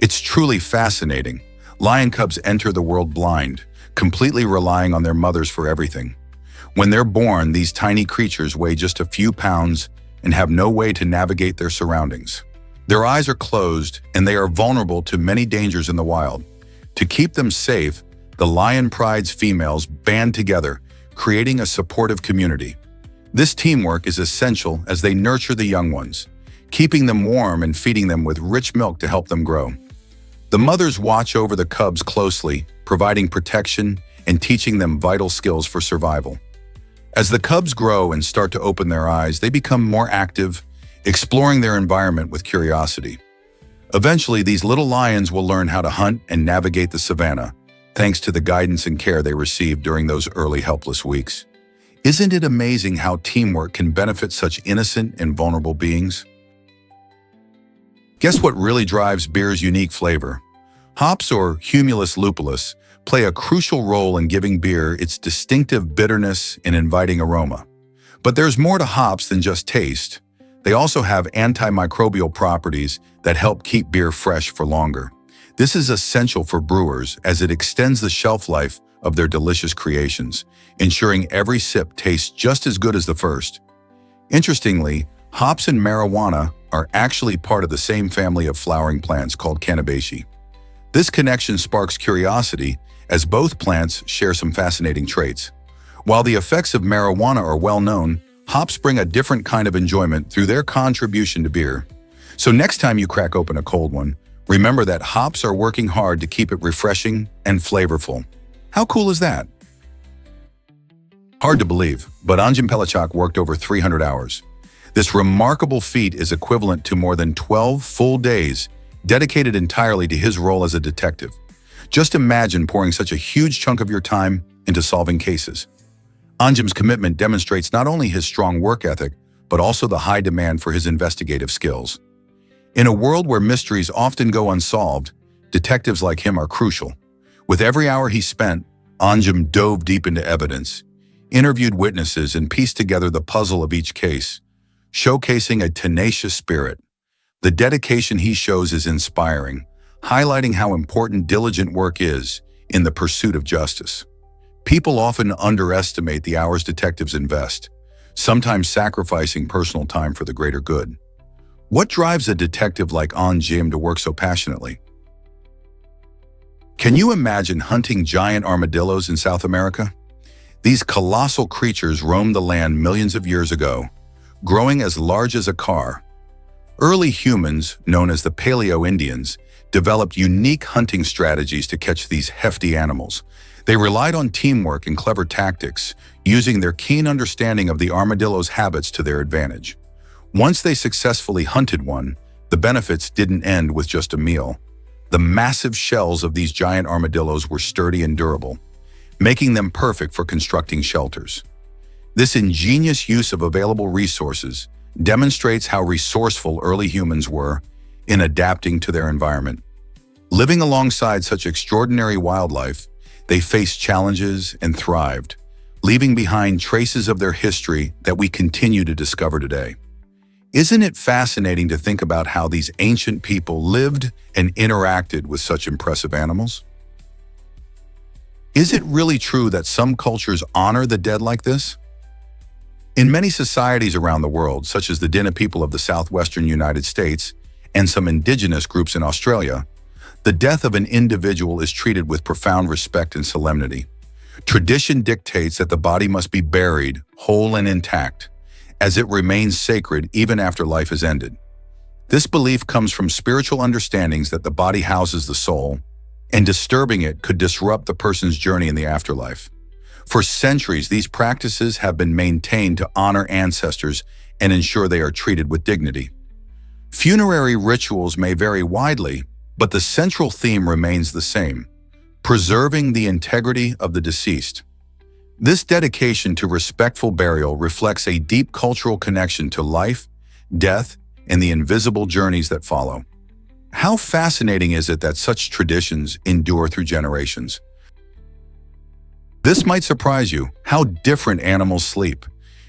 It's truly fascinating. Lion cubs enter the world blind, completely relying on their mothers for everything. When they're born, these tiny creatures weigh just a few pounds and have no way to navigate their surroundings. Their eyes are closed and they are vulnerable to many dangers in the wild. To keep them safe, the lion pride's females band together, creating a supportive community. This teamwork is essential as they nurture the young ones, keeping them warm and feeding them with rich milk to help them grow. The mothers watch over the cubs closely, providing protection and teaching them vital skills for survival. As the cubs grow and start to open their eyes, they become more active, exploring their environment with curiosity. Eventually, these little lions will learn how to hunt and navigate the savannah, thanks to the guidance and care they received during those early helpless weeks. Isn't it amazing how teamwork can benefit such innocent and vulnerable beings? Guess what really drives beer's unique flavor? Hops, or Humulus lupulus, play a crucial role in giving beer its distinctive bitterness and inviting aroma. But there's more to hops than just taste. They also have antimicrobial properties that help keep beer fresh for longer. This is essential for brewers as it extends the shelf life of their delicious creations, ensuring every sip tastes just as good as the first. Interestingly, hops and marijuana are actually part of the same family of flowering plants called Cannabaceae. This connection sparks curiosity as both plants share some fascinating traits. While the effects of marijuana are well known, hops bring a different kind of enjoyment through their contribution to beer. So next time you crack open a cold one, remember that hops are working hard to keep it refreshing and flavorful. How cool is that? Hard to believe, but Anjem Pellichak worked over 300 hours. This remarkable feat is equivalent to more than 12 full days dedicated entirely to his role as a detective. Just imagine pouring such a huge chunk of your time into solving cases. Anjum's commitment demonstrates not only his strong work ethic, but also the high demand for his investigative skills. In a world where mysteries often go unsolved, detectives like him are crucial. With every hour he spent, Anjum dove deep into evidence, interviewed witnesses, and pieced together the puzzle of each case, showcasing a tenacious spirit. The dedication he shows is inspiring, highlighting how important diligent work is in the pursuit of justice. People often underestimate the hours detectives invest, sometimes sacrificing personal time for the greater good. What drives a detective like Anjum to work so passionately? Can you imagine hunting giant armadillos in South America? These colossal creatures roamed the land millions of years ago, growing as large as a car. Early humans, known as the Paleo-Indians, developed unique hunting strategies to catch these hefty animals. They relied on teamwork and clever tactics, using their keen understanding of the armadillo's habits to their advantage. Once they successfully hunted one, the benefits didn't end with just a meal. The massive shells of these giant armadillos were sturdy and durable, making them perfect for constructing shelters. This ingenious use of available resources demonstrates how resourceful early humans were in adapting to their environment. Living alongside such extraordinary wildlife, they faced challenges and thrived, leaving behind traces of their history that we continue to discover today. Isn't it fascinating to think about how these ancient people lived and interacted with such impressive animals? Is it really true that some cultures honor the dead like this? In many societies around the world, such as the Dinka people of the southwestern United States and some indigenous groups in Australia, the death of an individual is treated with profound respect and solemnity. Tradition dictates that the body must be buried, whole and intact, as it remains sacred even after life is ended. This belief comes from spiritual understandings that the body houses the soul, and disturbing it could disrupt the person's journey in the afterlife. For centuries, these practices have been maintained to honor ancestors and ensure they are treated with dignity. Funerary rituals may vary widely, but the central theme remains the same: preserving the integrity of the deceased. This dedication to respectful burial reflects a deep cultural connection to life, death, and the invisible journeys that follow. How fascinating is it that such traditions endure through generations? This might surprise you, how different animals sleep.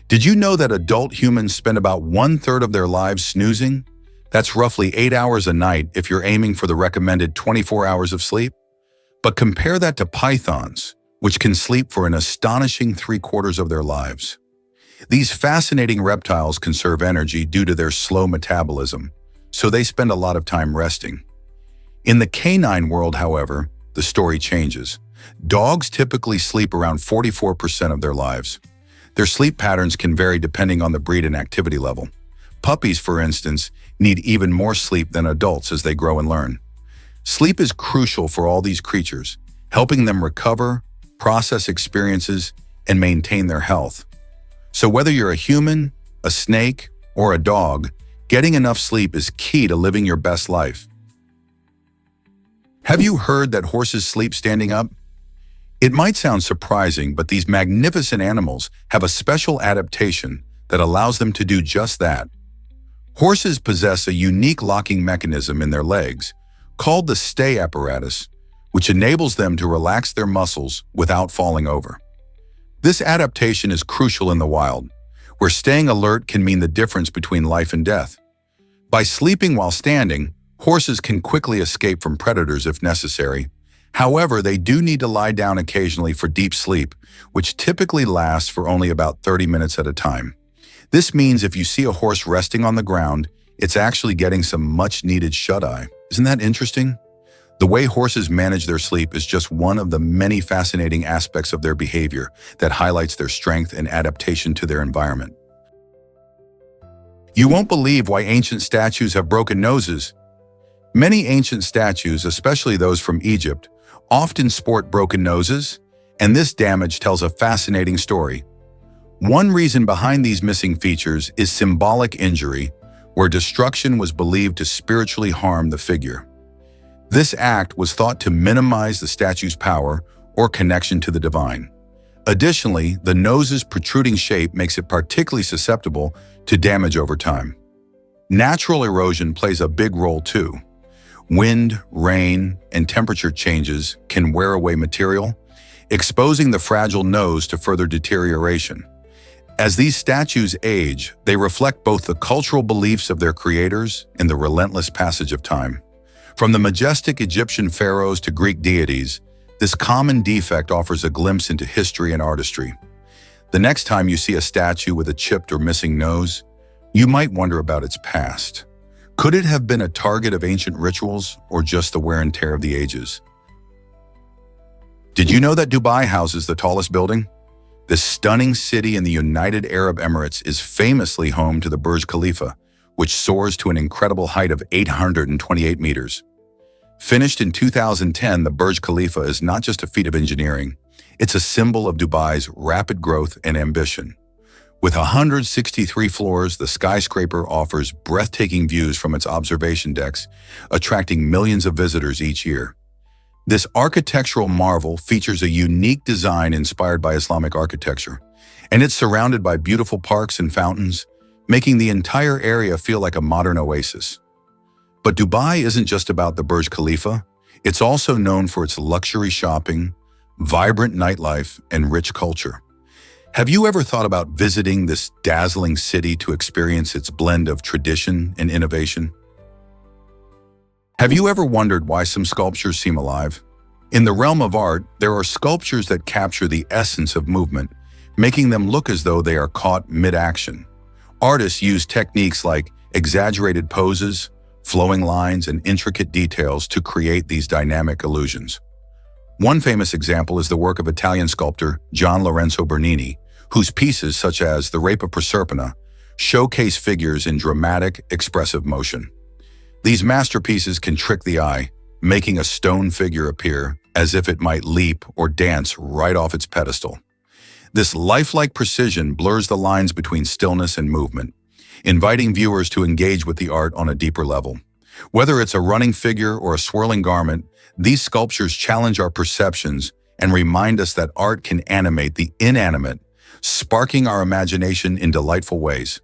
Did you know that adult humans spend about 1/3 of their lives snoozing? That's roughly 8 hours a night if you're aiming for the recommended 24 hours of sleep. But compare that to pythons, which can sleep for an astonishing 3/4 of their lives. These fascinating reptiles conserve energy due to their slow metabolism, so they spend a lot of time resting. In the canine world, however, the story changes. Dogs typically sleep around 44% of their lives. Their sleep patterns can vary depending on the breed and activity level. Puppies, for instance, need even more sleep than adults as they grow and learn. Sleep is crucial for all these creatures, helping them recover, process experiences, and maintain their health. So whether you're a human, a snake, or a dog, getting enough sleep is key to living your best life. Have you heard that horses sleep standing up? It might sound surprising, but these magnificent animals have a special adaptation that allows them to do just that. Horses possess a unique locking mechanism in their legs, called the stay apparatus, which enables them to relax their muscles without falling over. This adaptation is crucial in the wild, where staying alert can mean the difference between life and death. By sleeping while standing, horses can quickly escape from predators if necessary. However, they do need to lie down occasionally for deep sleep, which typically lasts for only about 30 minutes at a time. This means if you see a horse resting on the ground, it's actually getting some much-needed shut-eye. Isn't that interesting? The way horses manage their sleep is just one of the many fascinating aspects of their behavior that highlights their strength and adaptation to their environment. You won't believe why ancient statues have broken noses. Many ancient statues, especially those from Egypt, often sport broken noses, and this damage tells a fascinating story. One reason behind these missing features is symbolic injury, where destruction was believed to spiritually harm the figure. This act was thought to minimize the statue's power or connection to the divine. Additionally, the nose's protruding shape makes it particularly susceptible to damage over time. Natural erosion plays a big role too. Wind, rain, and temperature changes can wear away material, exposing the fragile nose to further deterioration. As these statues age, they reflect both the cultural beliefs of their creators and the relentless passage of time. From the majestic Egyptian pharaohs to Greek deities, this common defect offers a glimpse into history and artistry. The next time you see a statue with a chipped or missing nose, you might wonder about its past. Could it have been a target of ancient rituals or just the wear and tear of the ages? Did you know that Dubai houses the tallest building? This stunning city in the United Arab Emirates is famously home to the Burj Khalifa, which soars to an incredible height of 828 meters. Finished in 2010, the Burj Khalifa is not just a feat of engineering, it's a symbol of Dubai's rapid growth and ambition. With 163 floors, the skyscraper offers breathtaking views from its observation decks, attracting millions of visitors each year. This architectural marvel features a unique design inspired by Islamic architecture, and it's surrounded by beautiful parks and fountains, making the entire area feel like a modern oasis. But Dubai isn't just about the Burj Khalifa. It's also known for its luxury shopping, vibrant nightlife, and rich culture. Have you ever thought about visiting this dazzling city to experience its blend of tradition and innovation? Have you ever wondered why some sculptures seem alive? In the realm of art, there are sculptures that capture the essence of movement, making them look as though they are caught mid-action. Artists use techniques like exaggerated poses, flowing lines, and intricate details to create these dynamic illusions. One famous example is the work of Italian sculptor Gian Lorenzo Bernini, whose pieces, such as The Rape of Proserpina, showcase figures in dramatic, expressive motion. These masterpieces can trick the eye, making a stone figure appear as if it might leap or dance right off its pedestal. This lifelike precision blurs the lines between stillness and movement, inviting viewers to engage with the art on a deeper level. Whether it's a running figure or a swirling garment, these sculptures challenge our perceptions and remind us that art can animate the inanimate, sparking our imagination in delightful ways.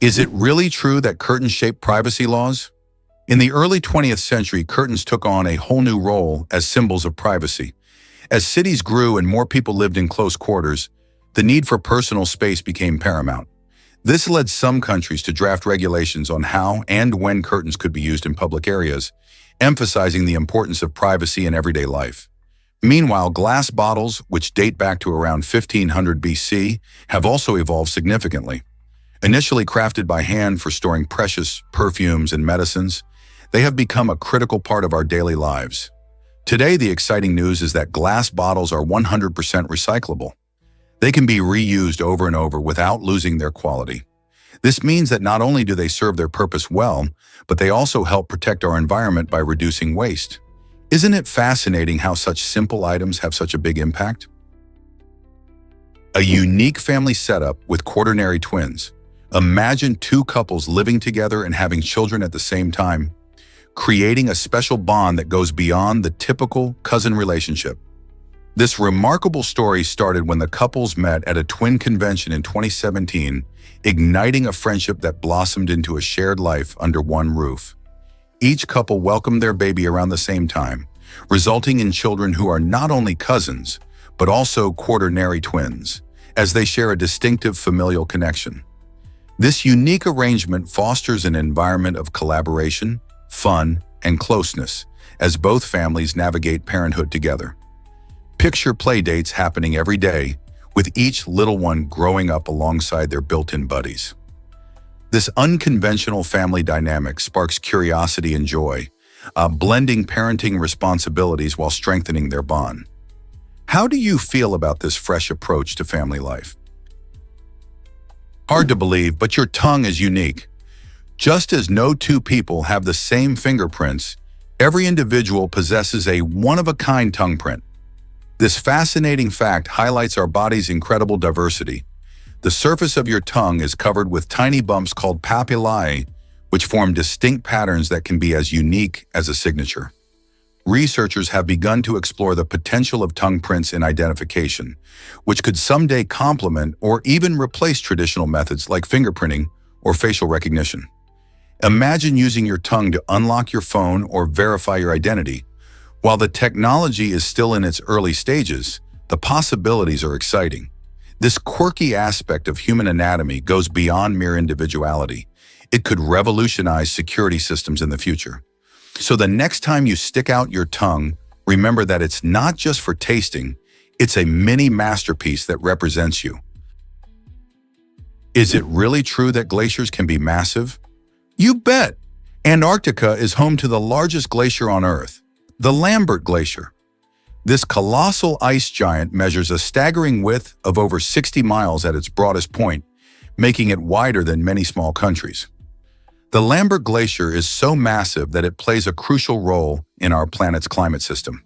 Is it really true that curtains shape privacy laws? In the early 20th century, curtains took on a whole new role as symbols of privacy. As cities grew and more people lived in close quarters, the need for personal space became paramount. This led some countries to draft regulations on how and when curtains could be used in public areas, emphasizing the importance of privacy in everyday life. Meanwhile, glass bottles, which date back to around 1500 BC, have also evolved significantly. Initially crafted by hand for storing precious perfumes and medicines, they have become a critical part of our daily lives. Today, the exciting news is that glass bottles are 100% recyclable. They can be reused over and over without losing their quality. This means that not only do they serve their purpose well, but they also help protect our environment by reducing waste. Isn't it fascinating how such simple items have such a big impact? A unique family setup with quaternary twins. Imagine two couples living together and having children at the same time, creating a special bond that goes beyond the typical cousin relationship. This remarkable story started when the couples met at a twin convention in 2017, igniting a friendship that blossomed into a shared life under one roof. Each couple welcomed their baby around the same time, resulting in children who are not only cousins, but also quaternary twins, as they share a distinctive familial connection. This unique arrangement fosters an environment of collaboration, fun, and closeness as both families navigate parenthood together. Picture play dates happening every day, with each little one growing up alongside their built-in buddies. This unconventional family dynamic sparks curiosity and joy, blending parenting responsibilities while strengthening their bond. How do you feel about this fresh approach to family life? Hard to believe, but your tongue is unique. Just as no two people have the same fingerprints, every individual possesses a one-of-a-kind tongue print. This fascinating fact highlights our body's incredible diversity. The surface of your tongue is covered with tiny bumps called papillae, which form distinct patterns that can be as unique as a signature. researchers have begun to explore the potential of tongue prints in identification, which could someday complement or even replace traditional methods like fingerprinting or facial recognition. Imagine using your tongue to unlock your phone or verify your identity. While the technology is still in its early stages, the possibilities are exciting. This quirky aspect of human anatomy goes beyond mere individuality. It could revolutionize security systems in the future. So the next time you stick out your tongue, remember that it's not just for tasting, it's a mini masterpiece that represents you. Is it really true that glaciers can be massive? You bet! Antarctica is home to the largest glacier on Earth, the Lambert Glacier. This colossal ice giant measures a staggering width of over 60 miles at its broadest point, making it wider than many small countries. The Lambert Glacier is so massive that it plays a crucial role in our planet's climate system.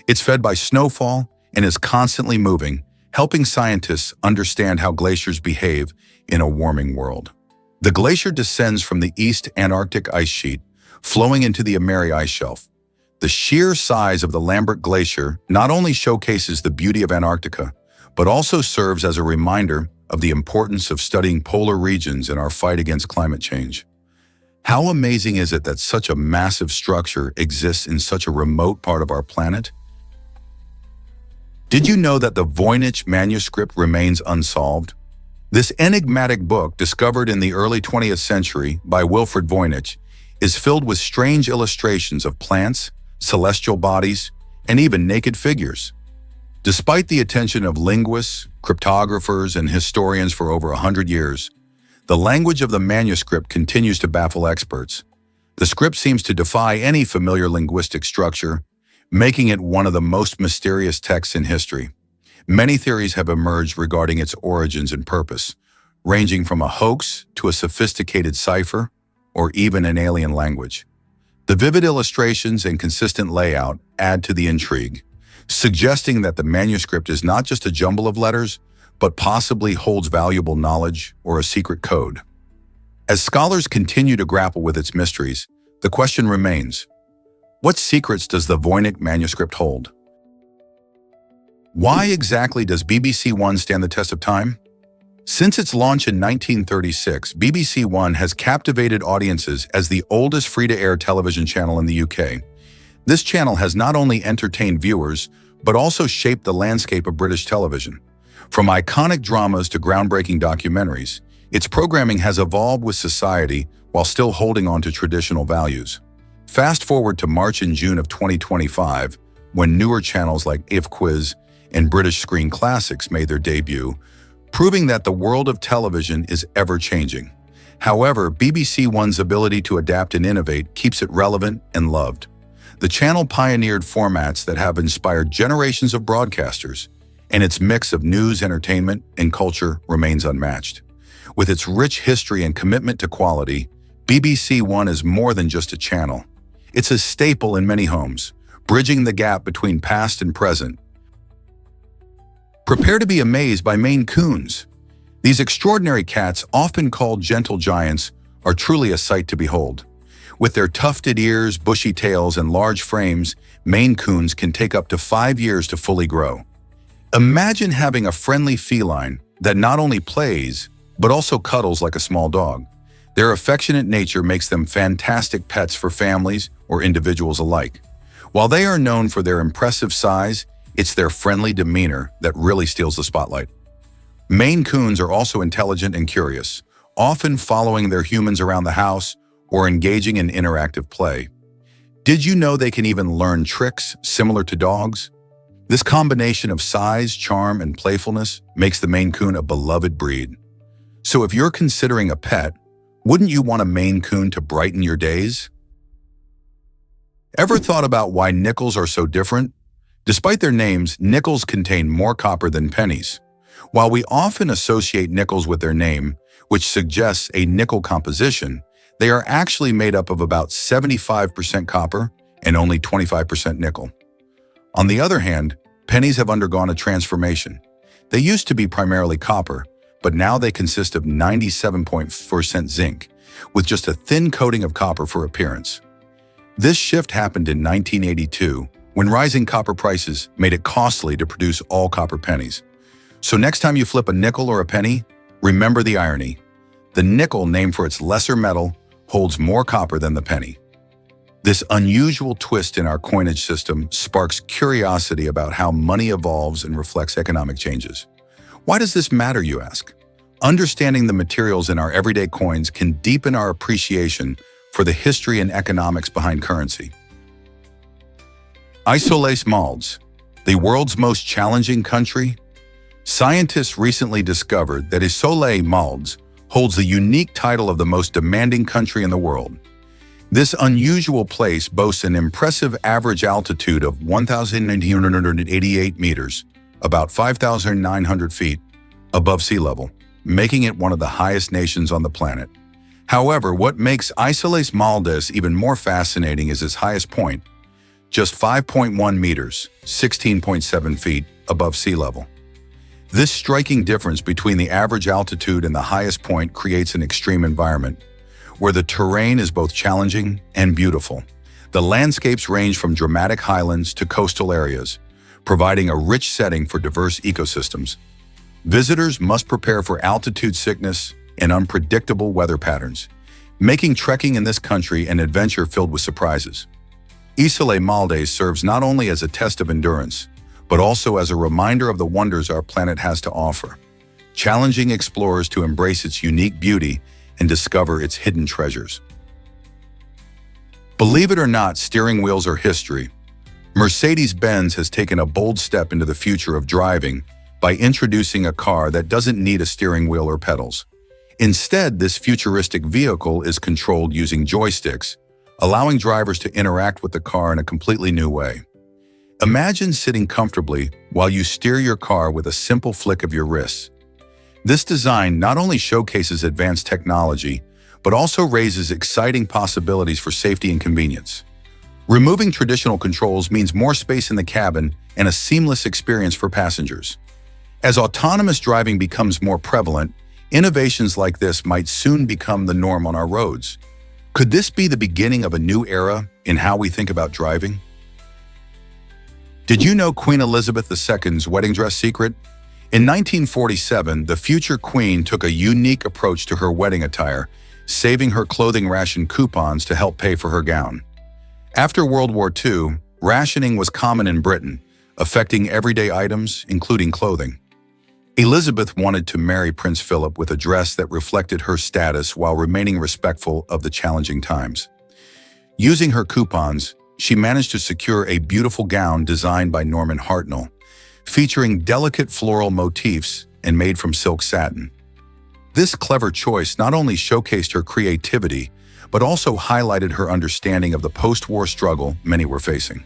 It's fed by snowfall and is constantly moving, helping scientists understand how glaciers behave in a warming world. The glacier descends from the East Antarctic ice sheet, flowing into the Ameri Ice Shelf. The sheer size of the Lambert Glacier not only showcases the beauty of Antarctica, but also serves as a reminder of the importance of studying polar regions in our fight against climate change. How amazing is it that such a massive structure exists in such a remote part of our planet? Did you know that the Voynich manuscript remains unsolved? This enigmatic book, discovered in the early 20th century by Wilfrid Voynich, is filled with strange illustrations of plants, celestial bodies, and even naked figures. Despite the attention of linguists, cryptographers, and historians for over 100 years, the language of the manuscript continues to baffle experts. The script seems to defy any familiar linguistic structure, making it one of the most mysterious texts in history. Many theories have emerged regarding its origins and purpose, ranging from a hoax to a sophisticated cipher or even an alien language. The vivid illustrations and consistent layout add to the intrigue, suggesting that the manuscript is not just a jumble of letters, but possibly holds valuable knowledge or a secret code. As scholars continue to grapple with its mysteries, the question remains, what secrets does the Voynich manuscript hold? Why exactly does BBC One stand the test of time? Since its launch in 1936, BBC One has captivated audiences as the oldest free-to-air television channel in the UK. This channel has not only entertained viewers, but also shaped the landscape of British television. From iconic dramas to groundbreaking documentaries, its programming has evolved with society while still holding on to traditional values. Fast forward to March and June of 2025, when newer channels like If Quiz and British Screen Classics made their debut, proving that the world of television is ever-changing. However, BBC One's ability to adapt and innovate keeps it relevant and loved. The channel pioneered formats that have inspired generations of broadcasters, and its mix of news, entertainment, and culture remains unmatched. With its rich history and commitment to quality, BBC One is more than just a channel. It's a staple in many homes, bridging the gap between past and present. Prepare to be amazed by Maine Coons. These extraordinary cats, often called gentle giants, are truly a sight to behold. With their tufted ears, bushy tails, and large frames, Maine Coons can take up to 5 years to fully grow. Imagine having a friendly feline that not only plays, but also cuddles like a small dog. Their affectionate nature makes them fantastic pets for families or individuals alike. While they are known for their impressive size, it's their friendly demeanor that really steals the spotlight. Maine Coons are also intelligent and curious, often following their humans around the house or engaging in interactive play. Did you know they can even learn tricks similar to dogs? This combination of size, charm, and playfulness makes the Maine Coon a beloved breed. So if you're considering a pet, wouldn't you want a Maine Coon to brighten your days? Ever thought about why nickels are so different? Despite their names, nickels contain more copper than pennies. While we often associate nickels with their name, which suggests a nickel composition, they are actually made up of about 75% copper and only 25% nickel. On the other hand, pennies have undergone a transformation. They used to be primarily copper, but now they consist of 97% zinc, with just a thin coating of copper for appearance. This shift happened in 1982, when rising copper prices made it costly to produce all copper pennies. So next time you flip a nickel or a penny, remember the irony. The nickel, named for its lesser metal, holds more copper than the penny. This unusual twist in our coinage system sparks curiosity about how money evolves and reflects economic changes. Why does this matter, you ask? Understanding the materials in our everyday coins can deepen our appreciation for the history and economics behind currency. Isolates Maldives, the world's most challenging country. Scientists recently discovered that Isole Maldives holds the unique title of the most demanding country in the world. This unusual place boasts an impressive average altitude of 1,988 meters, about 5,900 feet, above sea level, making it one of the highest nations on the planet. However, what makes Isles Maldives even more fascinating is its highest point, just 5.1 meters, 16.7 feet, above sea level. This striking difference between the average altitude and the highest point creates an extreme environment, where the terrain is both challenging and beautiful. The landscapes range from dramatic highlands to coastal areas, providing a rich setting for diverse ecosystems. Visitors must prepare for altitude sickness and unpredictable weather patterns, making trekking in this country an adventure filled with surprises. Isole Maldives serves not only as a test of endurance, but also as a reminder of the wonders our planet has to offer, challenging explorers to embrace its unique beauty and discover its hidden treasures. Believe it or not, steering wheels are history. Mercedes-Benz has taken a bold step into the future of driving by introducing a car that doesn't need a steering wheel or pedals. Instead, this futuristic vehicle is controlled using joysticks, allowing drivers to interact with the car in a completely new way. Imagine sitting comfortably while you steer your car with a simple flick of your wrists. This design not only showcases advanced technology, but also raises exciting possibilities for safety and convenience. Removing traditional controls means more space in the cabin and a seamless experience for passengers. As autonomous driving becomes more prevalent, innovations like this might soon become the norm on our roads. Could this be the beginning of a new era in how we think about driving? Did you know Queen Elizabeth II's wedding dress secret? In 1947, the future queen took a unique approach to her wedding attire, saving her clothing ration coupons to help pay for her gown. After World War II, rationing was common in Britain, affecting everyday items, including clothing. Elizabeth wanted to marry Prince Philip with a dress that reflected her status while remaining respectful of the challenging times. Using her coupons, she managed to secure a beautiful gown designed by Norman Hartnell, featuring delicate floral motifs and made from silk satin. This clever choice not only showcased her creativity, but also highlighted her understanding of the post-war struggle many were facing.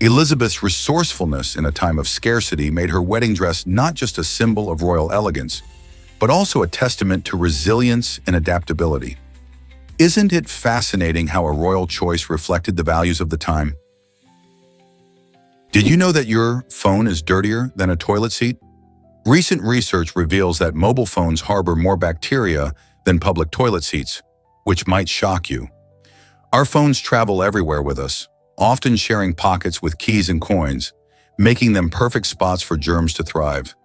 Elizabeth's resourcefulness in a time of scarcity made her wedding dress not just a symbol of royal elegance, but also a testament to resilience and adaptability. Isn't it fascinating how a royal choice reflected the values of the time? Did you know that your phone is dirtier than a toilet seat? Recent research reveals that mobile phones harbor more bacteria than public toilet seats, which might shock you. Our phones travel everywhere with us, often sharing pockets with keys and coins, making them perfect spots for germs to thrive.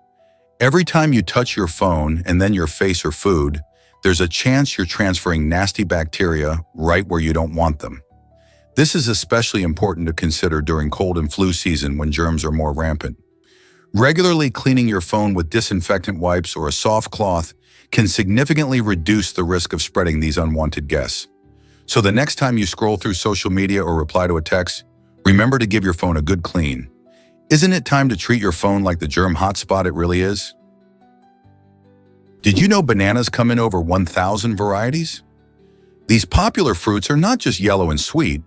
Every time you touch your phone and then your face or food, there's a chance you're transferring nasty bacteria right where you don't want them. This is especially important to consider during cold and flu season when germs are more rampant. Regularly cleaning your phone with disinfectant wipes or a soft cloth can significantly reduce the risk of spreading these unwanted guests. So the next time you scroll through social media or reply to a text, remember to give your phone a good clean. Isn't it time to treat your phone like the germ hotspot it really is? Did you know bananas come in over 1,000 varieties? These popular fruits are not just yellow and sweet,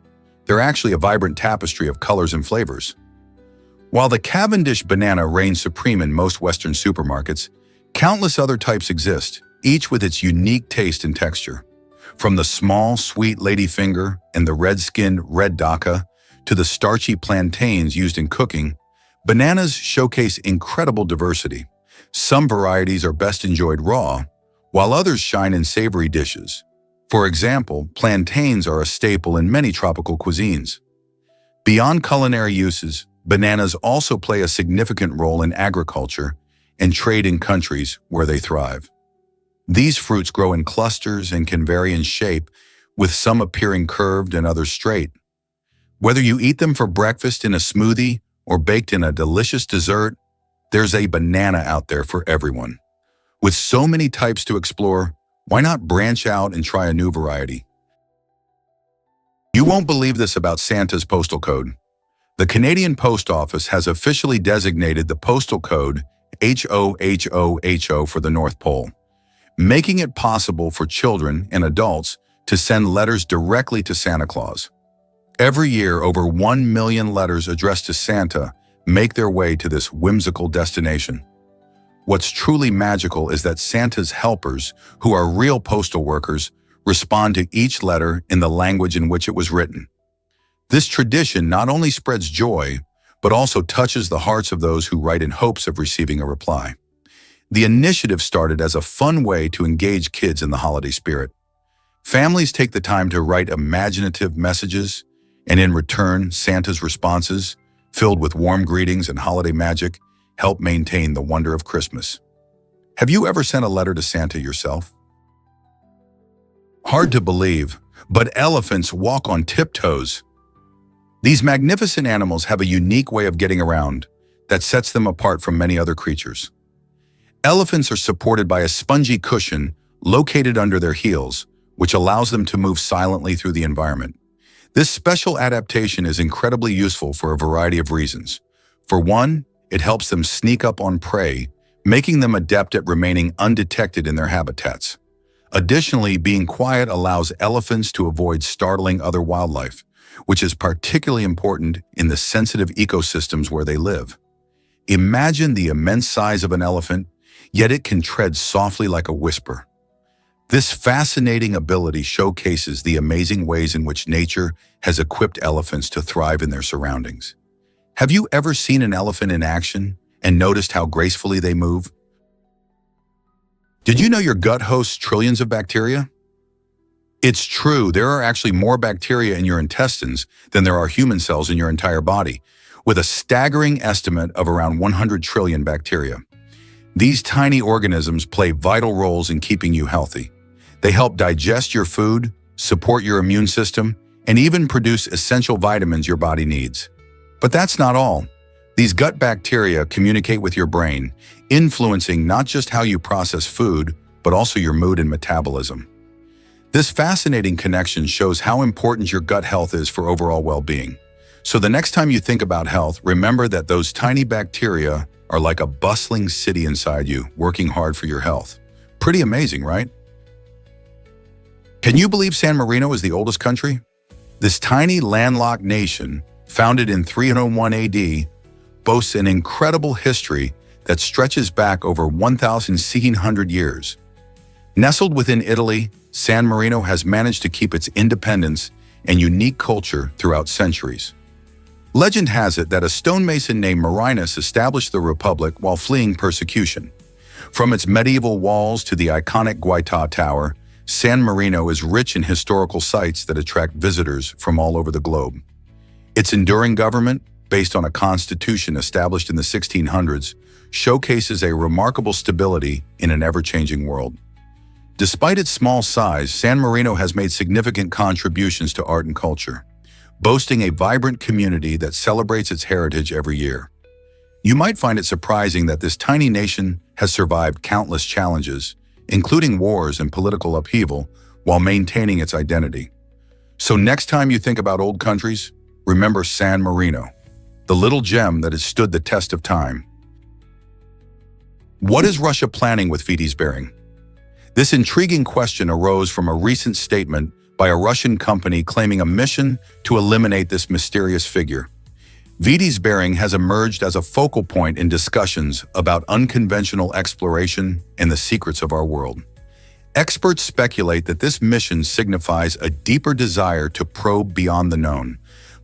they're actually a vibrant tapestry of colors and flavors. While the Cavendish banana reigns supreme in most Western supermarkets, countless other types exist, each with its unique taste and texture. From the small, sweet ladyfinger and the red-skinned red daca to the starchy plantains used in cooking, bananas showcase incredible diversity. Some varieties are best enjoyed raw, while others shine in savory dishes. For example, plantains are a staple in many tropical cuisines. Beyond culinary uses, bananas also play a significant role in agriculture and trade in countries where they thrive. These fruits grow in clusters and can vary in shape, with some appearing curved and others straight. Whether you eat them for breakfast in a smoothie or baked in a delicious dessert, there's a banana out there for everyone. With so many types to explore, why not branch out and try a new variety? You won't believe this about Santa's postal code. The Canadian Post Office has officially designated the postal code HOHOHO for the North Pole, making it possible for children and adults to send letters directly to Santa Claus. Every year, over 1 million letters addressed to Santa make their way to this whimsical destination. What's truly magical is that Santa's helpers, who are real postal workers, respond to each letter in the language in which it was written. This tradition not only spreads joy, but also touches the hearts of those who write in hopes of receiving a reply. The initiative started as a fun way to engage kids in the holiday spirit. Families take the time to write imaginative messages, and in return, Santa's responses, filled with warm greetings and holiday magic, help maintain the wonder of Christmas. Have you ever sent a letter to Santa yourself? Hard to believe, but elephants walk on tiptoes. These magnificent animals have a unique way of getting around that sets them apart from many other creatures. Elephants are supported by a spongy cushion located under their heels, which allows them to move silently through the environment. This special adaptation is incredibly useful for a variety of reasons. For one, it helps them sneak up on prey, making them adept at remaining undetected in their habitats. Additionally, being quiet allows elephants to avoid startling other wildlife, which is particularly important in the sensitive ecosystems where they live. Imagine the immense size of an elephant, yet it can tread softly like a whisper. This fascinating ability showcases the amazing ways in which nature has equipped elephants to thrive in their surroundings. Have you ever seen an elephant in action and noticed how gracefully they move? Did you know your gut hosts trillions of bacteria? It's true, there are actually more bacteria in your intestines than there are human cells in your entire body, with a staggering estimate of around 100 trillion bacteria. These tiny organisms play vital roles in keeping you healthy. They help digest your food, support your immune system, and even produce essential vitamins your body needs. But that's not all. These gut bacteria communicate with your brain, influencing not just how you process food, but also your mood and metabolism. This fascinating connection shows how important your gut health is for overall well-being. So the next time you think about health, remember that those tiny bacteria are like a bustling city inside you, working hard for your health. Pretty amazing, right? Can you believe San Marino is the oldest country? This tiny landlocked nation, founded in 301 AD, boasts an incredible history that stretches back over 1,700 years. Nestled within Italy, San Marino has managed to keep its independence and unique culture throughout centuries. Legend has it that a stonemason named Marinus established the republic while fleeing persecution. From its medieval walls to the iconic Guaita Tower, San Marino is rich in historical sites that attract visitors from all over the globe. Its enduring government, based on a constitution established in the 1600s, showcases a remarkable stability in an ever-changing world. Despite its small size, San Marino has made significant contributions to art and culture, boasting a vibrant community that celebrates its heritage every year. You might find it surprising that this tiny nation has survived countless challenges, including wars and political upheaval, while maintaining its identity. So next time you think about old countries, remember San Marino, the little gem that has stood the test of time. What is Russia planning with Vity's Bering? This intriguing question arose from a recent statement by a Russian company claiming a mission to eliminate this mysterious figure. Vity's Bering has emerged as a focal point in discussions about unconventional exploration and the secrets of our world. Experts speculate that this mission signifies a deeper desire to probe beyond the known,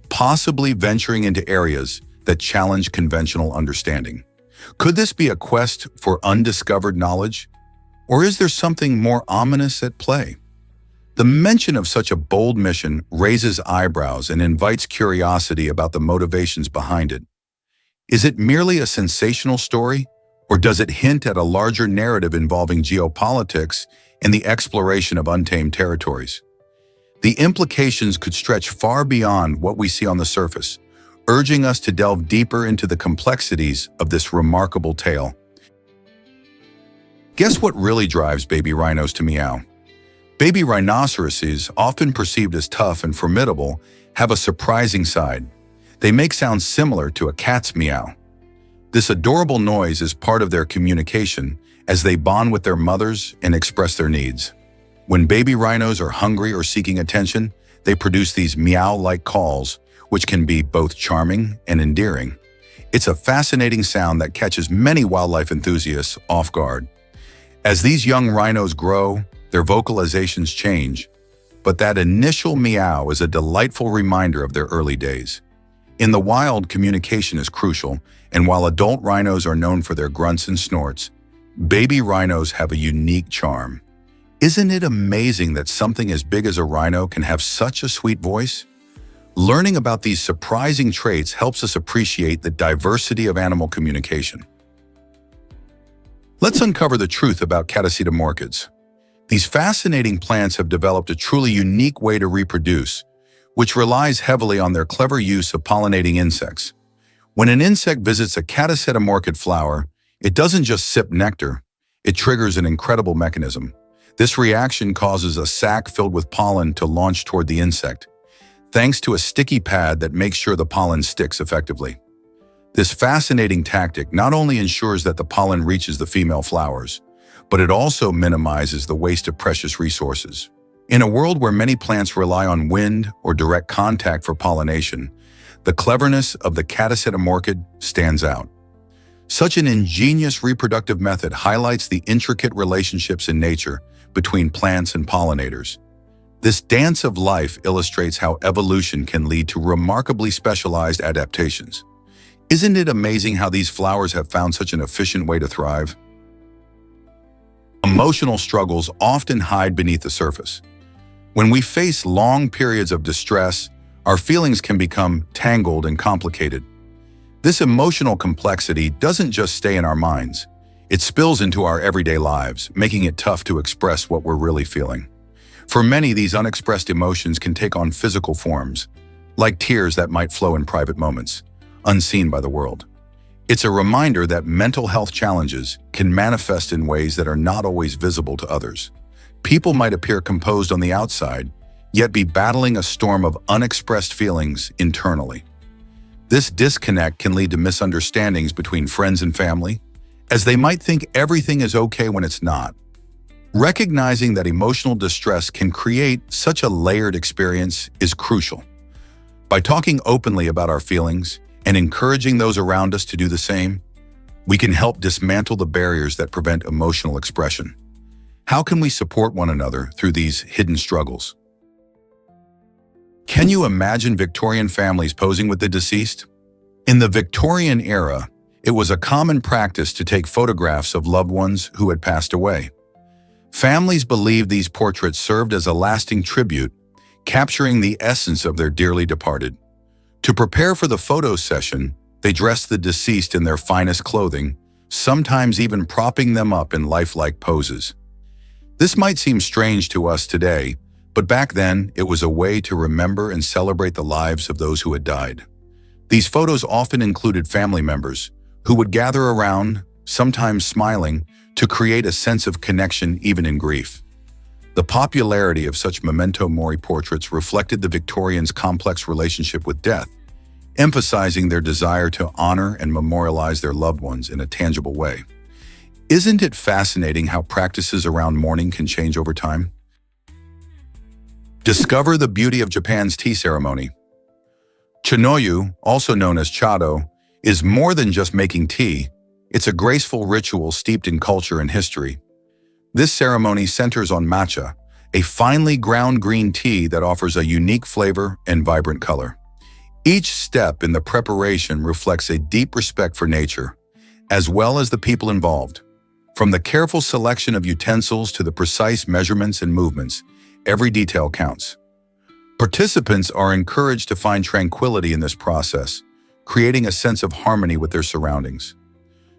possibly venturing into areas that challenge conventional understanding. Could this be a quest for undiscovered knowledge? Or is there something more ominous at play? The mention of such a bold mission raises eyebrows and invites curiosity about the motivations behind it. Is it merely a sensational story, or does it hint at a larger narrative involving geopolitics and the exploration of untamed territories? The implications could stretch far beyond what we see on the surface, urging us to delve deeper into the complexities of this remarkable tale. Guess what really drives baby rhinos to meow? Baby rhinoceroses, often perceived as tough and formidable, have a surprising side. They make sounds similar to a cat's meow. This adorable noise is part of their communication as they bond with their mothers and express their needs. When baby rhinos are hungry or seeking attention, they produce these meow-like calls, which can be both charming and endearing. It's a fascinating sound that catches many wildlife enthusiasts off guard. As these young rhinos grow, their vocalizations change, but that initial meow is a delightful reminder of their early days. In the wild, communication is crucial, and while adult rhinos are known for their grunts and snorts, baby rhinos have a unique charm. Isn't it amazing that something as big as a rhino can have such a sweet voice? Learning about these surprising traits helps us appreciate the diversity of animal communication. Let's uncover the truth about catasetomorchids. These fascinating plants have developed a truly unique way to reproduce, which relies heavily on their clever use of pollinating insects. When an insect visits a catasetomorchid flower, it doesn't just sip nectar, it triggers an incredible mechanism. This reaction causes a sac filled with pollen to launch toward the insect, thanks to a sticky pad that makes sure the pollen sticks effectively. This fascinating tactic not only ensures that the pollen reaches the female flowers, but it also minimizes the waste of precious resources. In a world where many plants rely on wind or direct contact for pollination, the cleverness of the catasetomorchid stands out. Such an ingenious reproductive method highlights the intricate relationships in nature between plants and pollinators. This dance of life illustrates how evolution can lead to remarkably specialized adaptations. Isn't it amazing how these flowers have found such an efficient way to thrive? Emotional struggles often hide beneath the surface. When we face long periods of distress, our feelings can become tangled and complicated. This emotional complexity doesn't just stay in our minds. It spills into our everyday lives, making it tough to express what we're really feeling. For many, these unexpressed emotions can take on physical forms, like tears that might flow in private moments, unseen by the world. It's a reminder that mental health challenges can manifest in ways that are not always visible to others. People might appear composed on the outside, yet be battling a storm of unexpressed feelings internally. This disconnect can lead to misunderstandings between friends and family, as they might think everything is okay when it's not. Recognizing that emotional distress can create such a layered experience is crucial. By talking openly about our feelings and encouraging those around us to do the same, we can help dismantle the barriers that prevent emotional expression. How can we support one another through these hidden struggles? Can you imagine Victorian families posing with the deceased? In the Victorian era, it was a common practice to take photographs of loved ones who had passed away. Families believed these portraits served as a lasting tribute, capturing the essence of their dearly departed. To prepare for the photo session, they dressed the deceased in their finest clothing, sometimes even propping them up in lifelike poses. This might seem strange to us today, but back then it was a way to remember and celebrate the lives of those who had died. These photos often included family members who would gather around, sometimes smiling, to create a sense of connection even in grief. The popularity of such memento mori portraits reflected the Victorians' complex relationship with death, emphasizing their desire to honor and memorialize their loved ones in a tangible way. Isn't it fascinating how practices around mourning can change over time? Discover the beauty of Japan's tea ceremony. Chanoyu, also known as chado, is more than just making tea. It's a graceful ritual steeped in culture and history. This ceremony centers on matcha, a finely ground green tea that offers a unique flavor and vibrant color. Each step in the preparation reflects a deep respect for nature, as well as the people involved. From the careful selection of utensils to the precise measurements and movements, every detail counts. Participants are encouraged to find tranquility in this process, creating a sense of harmony with their surroundings.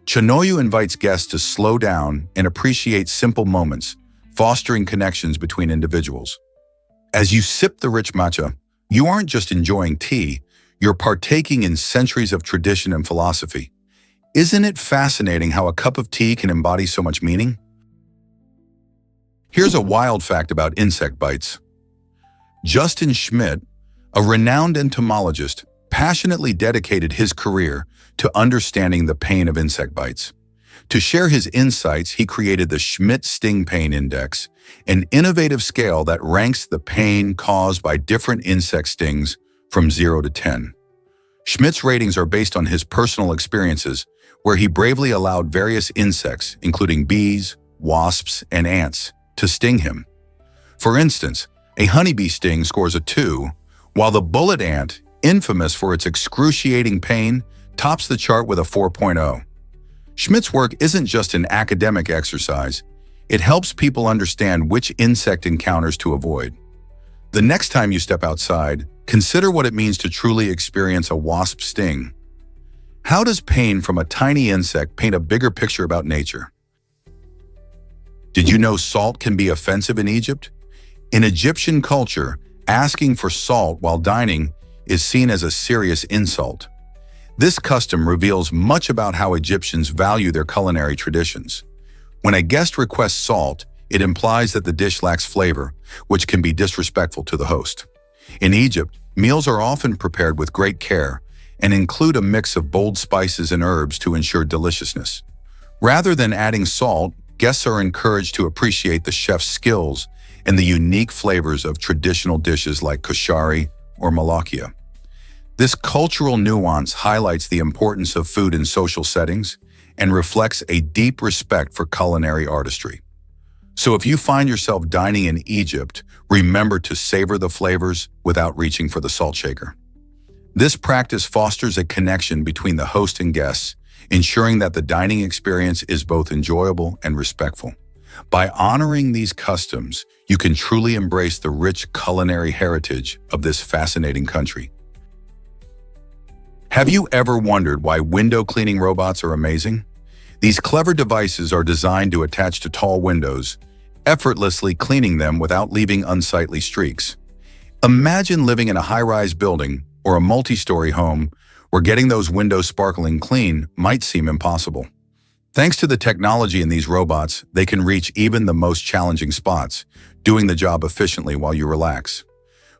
Chanoyu invites guests to slow down and appreciate simple moments, fostering connections between individuals. As you sip the rich matcha, you aren't just enjoying tea, you're partaking in centuries of tradition and philosophy. Isn't it fascinating how a cup of tea can embody so much meaning? Here's a wild fact about insect bites. Justin Schmidt, a renowned entomologist, passionately dedicated his career to understanding the pain of insect bites. To share his insights, he created the Schmidt Sting Pain Index, an innovative scale that ranks the pain caused by different insect stings from 0 to 10. Schmidt's ratings are based on his personal experiences, where he bravely allowed various insects, including bees, wasps, and ants, to sting him. For instance, a honeybee sting scores a 2, while the bullet ant, infamous for its excruciating pain, tops the chart with a 4.0. Schmidt's work isn't just an academic exercise, it helps people understand which insect encounters to avoid. The next time you step outside, consider what it means to truly experience a wasp sting. How does pain from a tiny insect paint a bigger picture about nature? Did you know salt can be offensive in Egypt? In Egyptian culture, asking for salt while dining is seen as a serious insult. This custom reveals much about how Egyptians value their culinary traditions. When a guest requests salt, it implies that the dish lacks flavor, which can be disrespectful to the host. In Egypt, meals are often prepared with great care and include a mix of bold spices and herbs to ensure deliciousness. Rather than adding salt, guests are encouraged to appreciate the chef's skills and the unique flavors of traditional dishes like koshari or malakia. This cultural nuance highlights the importance of food in social settings and reflects a deep respect for culinary artistry. So if you find yourself dining in Egypt, remember to savor the flavors without reaching for the salt shaker. This practice fosters a connection between the host and guests, ensuring that the dining experience is both enjoyable and respectful. By honoring these customs, you can truly embrace the rich culinary heritage of this fascinating country. Have you ever wondered why window cleaning robots are amazing? These clever devices are designed to attach to tall windows, effortlessly cleaning them without leaving unsightly streaks. Imagine living in a high-rise building or a multi-story home where getting those windows sparkling clean might seem impossible. Thanks to the technology in these robots, they can reach even the most challenging spots, doing the job efficiently while you relax.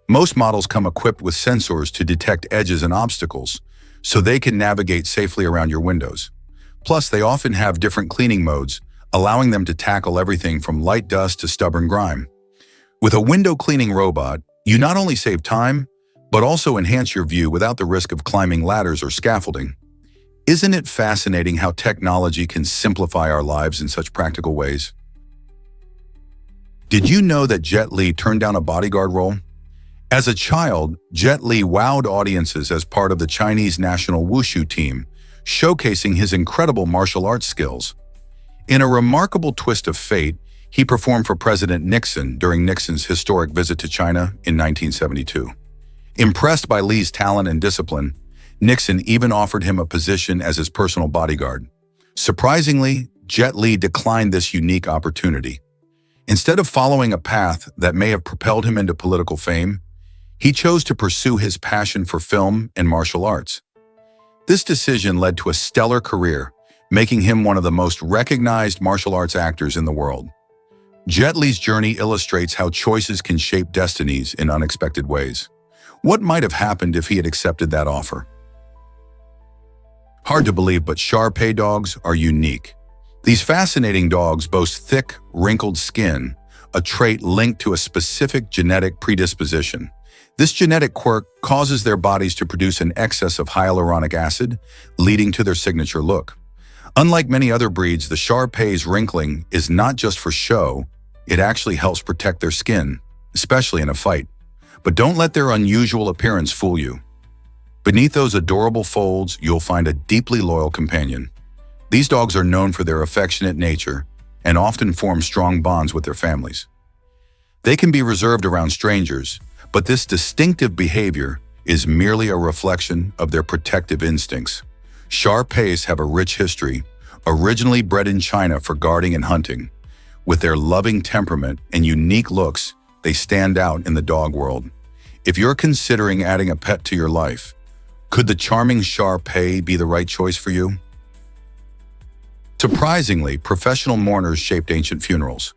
Most models come equipped with sensors to detect edges and obstacles, so they can navigate safely around your windows. Plus, they often have different cleaning modes, allowing them to tackle everything from light dust to stubborn grime. With a window cleaning robot, you not only save time, but also enhance your view without the risk of climbing ladders or scaffolding. Isn't it fascinating how technology can simplify our lives in such practical ways? Did you know that Jet Li turned down a bodyguard role? As a child, Jet Li wowed audiences as part of the Chinese national wushu team, showcasing his incredible martial arts skills. In a remarkable twist of fate, he performed for President Nixon during Nixon's historic visit to China in 1972. Impressed by Li's talent and discipline, Nixon even offered him a position as his personal bodyguard. Surprisingly, Jet Li declined this unique opportunity. Instead of following a path that may have propelled him into political fame, he chose to pursue his passion for film and martial arts. This decision led to a stellar career, making him one of the most recognized martial arts actors in the world. Jet Li's journey illustrates how choices can shape destinies in unexpected ways. What might have happened if he had accepted that offer? Hard to believe, but Shar-Pei dogs are unique. These fascinating dogs boast thick, wrinkled skin, a trait linked to a specific genetic predisposition. This genetic quirk causes their bodies to produce an excess of hyaluronic acid, leading to their signature look. Unlike many other breeds, the Shar-Pei's wrinkling is not just for show, it actually helps protect their skin, especially in a fight. But don't let their unusual appearance fool you. Beneath those adorable folds, you'll find a deeply loyal companion. These dogs are known for their affectionate nature and often form strong bonds with their families. They can be reserved around strangers, but this distinctive behavior is merely a reflection of their protective instincts. Shar-Peis have a rich history, originally bred in China for guarding and hunting. With their loving temperament and unique looks, they stand out in the dog world. If you're considering adding a pet to your life, could the charming Shar-Pei be the right choice for you? Surprisingly, professional mourners shaped ancient funerals.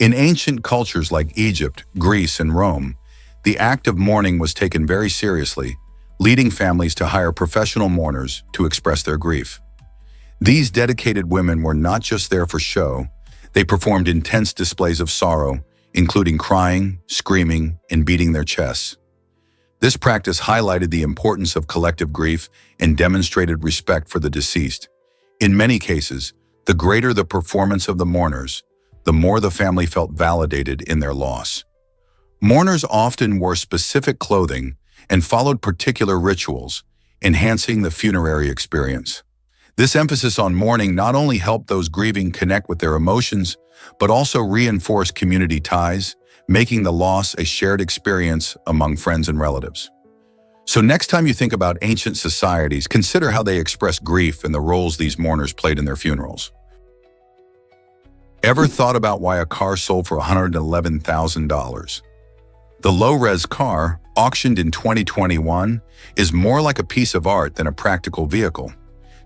In ancient cultures like Egypt, Greece, and Rome, the act of mourning was taken very seriously, leading families to hire professional mourners to express their grief. These dedicated women were not just there for show, they performed intense displays of sorrow, including crying, screaming, and beating their chests. This practice highlighted the importance of collective grief and demonstrated respect for the deceased. In many cases, the greater the performance of the mourners, the more the family felt validated in their loss. Mourners often wore specific clothing and followed particular rituals, enhancing the funerary experience. This emphasis on mourning not only helped those grieving connect with their emotions, but also reinforced community ties, making the loss a shared experience among friends and relatives. So next time you think about ancient societies, consider how they expressed grief and the roles these mourners played in their funerals. Ever thought about why a car sold for $111,000? The low-res car, auctioned in 2021, is more like a piece of art than a practical vehicle.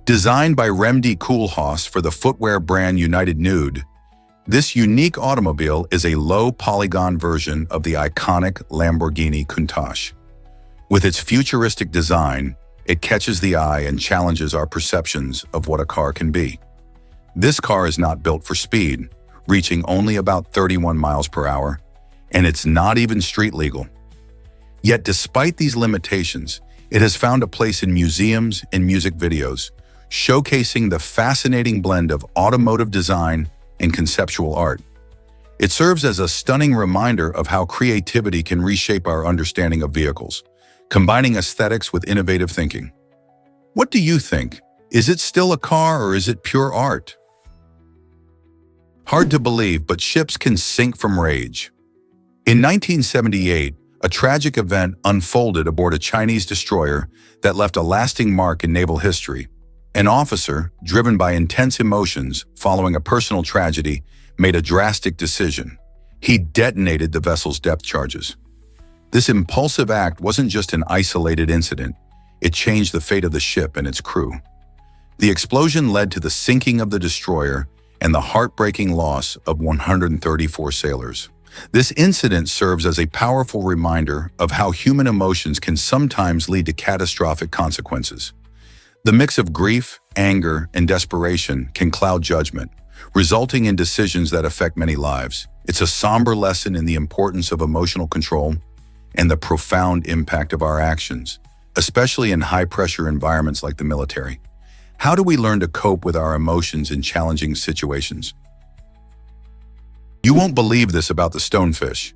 Designed by Remdi Koolhaas for the footwear brand United Nude, this unique automobile is a low-polygon version of the iconic Lamborghini Countach. With its futuristic design, it catches the eye and challenges our perceptions of what a car can be. This car is not built for speed, reaching only about 31 miles per hour, and it's not even street legal. Yet despite these limitations, it has found a place in museums and music videos, showcasing the fascinating blend of automotive design and conceptual art. It serves as a stunning reminder of how creativity can reshape our understanding of vehicles, combining aesthetics with innovative thinking. What do you think? Is it still a car or is it pure art? Hard to believe, but ships can sink from rage. In 1978, a tragic event unfolded aboard a Chinese destroyer that left a lasting mark in naval history. An officer, driven by intense emotions following a personal tragedy, made a drastic decision. He detonated the vessel's depth charges. This impulsive act wasn't just an isolated incident, it changed the fate of the ship and its crew. The explosion led to the sinking of the destroyer and the heartbreaking loss of 134 sailors. This incident serves as a powerful reminder of how human emotions can sometimes lead to catastrophic consequences. The mix of grief, anger, and desperation can cloud judgment, resulting in decisions that affect many lives. It's a somber lesson in the importance of emotional control and the profound impact of our actions, especially in high-pressure environments like the military. How do we learn to cope with our emotions in challenging situations? You won't believe this about the stonefish.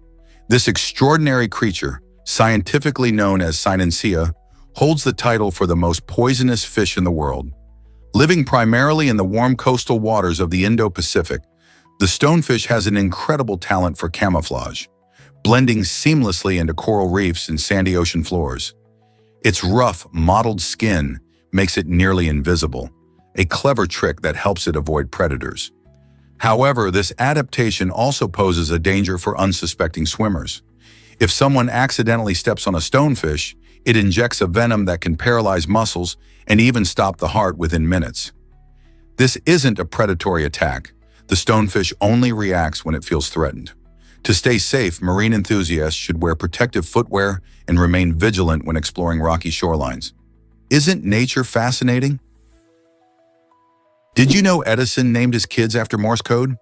This extraordinary creature, scientifically known as Cynoncea, holds the title for the most poisonous fish in the world. Living primarily in the warm coastal waters of the Indo-Pacific, the stonefish has an incredible talent for camouflage, blending seamlessly into coral reefs and sandy ocean floors. Its rough, mottled skin makes it nearly invisible, a clever trick that helps it avoid predators. However, this adaptation also poses a danger for unsuspecting swimmers. If someone accidentally steps on a stonefish, it injects a venom that can paralyze muscles and even stop the heart within minutes. This isn't a predatory attack. The stonefish only reacts when it feels threatened. To stay safe, marine enthusiasts should wear protective footwear and remain vigilant when exploring rocky shorelines. Isn't nature fascinating? Did you know Edison named his kids after Morse code?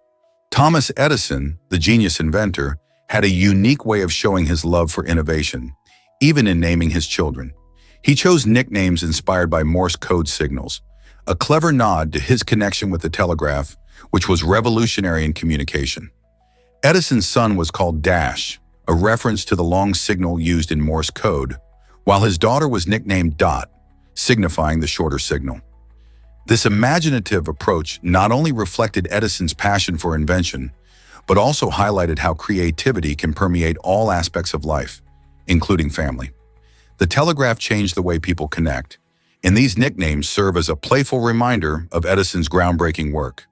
Thomas Edison, the genius inventor, had a unique way of showing his love for innovation, even in naming his children. He chose nicknames inspired by Morse code signals, a clever nod to his connection with the telegraph, which was revolutionary in communication. Edison's son was called Dash, a reference to the long signal used in Morse code, while his daughter was nicknamed Dot, signifying the shorter signal. This imaginative approach not only reflected Edison's passion for invention, but also highlighted how creativity can permeate all aspects of life, including family. The Telegraph changed the way people connect, and these nicknames serve as a playful reminder of Edison's groundbreaking work.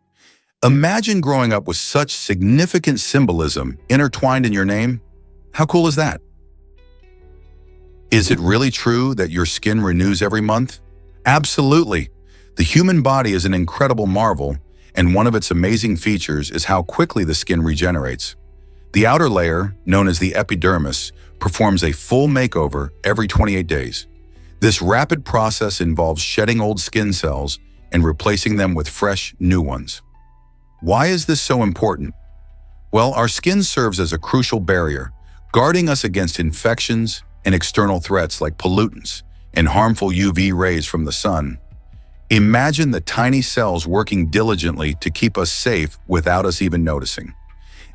Imagine growing up with such significant symbolism intertwined in your name. How cool is that? Is it really true that your skin renews every month? Absolutely. The human body is an incredible marvel, and one of its amazing features is how quickly the skin regenerates. The outer layer, known as the epidermis, performs a full makeover every 28 days. This rapid process involves shedding old skin cells and replacing them with fresh, new ones. Why is this so important? Well, our skin serves as a crucial barrier, guarding us against infections and external threats like pollutants and harmful UV rays from the sun. Imagine the tiny cells working diligently to keep us safe without us even noticing.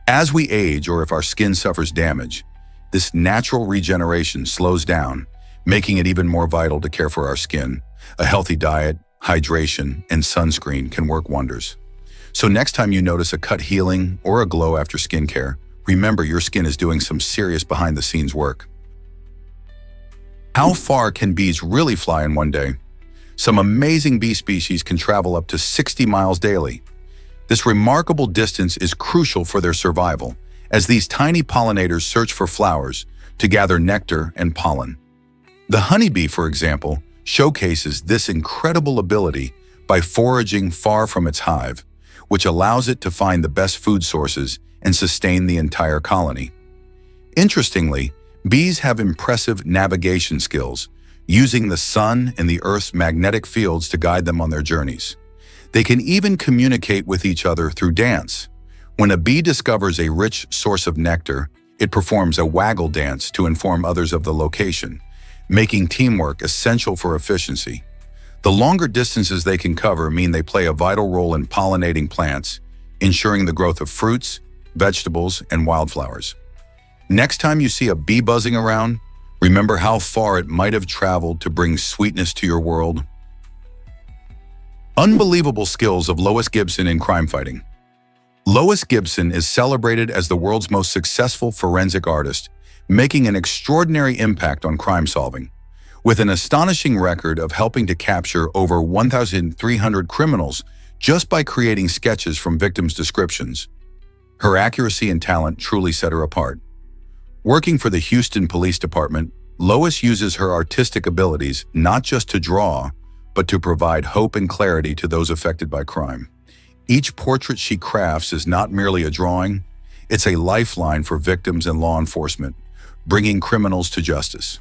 As we age, or if our skin suffers damage, this natural regeneration slows down, making it even more vital to care for our skin. A healthy diet, hydration, and sunscreen can work wonders. So next time you notice a cut healing or a glow after skincare, remember your skin is doing some serious behind-the-scenes work. How far can bees really fly in one day? Some amazing bee species can travel up to 60 miles daily. This remarkable distance is crucial for their survival, as these tiny pollinators search for flowers to gather nectar and pollen. The honeybee, for example, showcases this incredible ability by foraging far from its hive, which allows it to find the best food sources and sustain the entire colony. Interestingly, bees have impressive navigation skills, using the sun and the Earth's magnetic fields to guide them on their journeys. They can even communicate with each other through dance. When a bee discovers a rich source of nectar, it performs a waggle dance to inform others of the location, making teamwork essential for efficiency. The longer distances they can cover mean they play a vital role in pollinating plants, ensuring the growth of fruits, vegetables, and wildflowers. Next time you see a bee buzzing around, remember how far it might have traveled to bring sweetness to your world. Unbelievable skills of Lois Gibson in crime fighting. Lois Gibson is celebrated as the world's most successful forensic artist, making an extraordinary impact on crime solving. With an astonishing record of helping to capture over 1,300 criminals just by creating sketches from victims' descriptions. Her accuracy and talent truly set her apart. Working for the Houston Police Department, Lois uses her artistic abilities not just to draw, but to provide hope and clarity to those affected by crime. Each portrait she crafts is not merely a drawing, it's a lifeline for victims and law enforcement, bringing criminals to justice.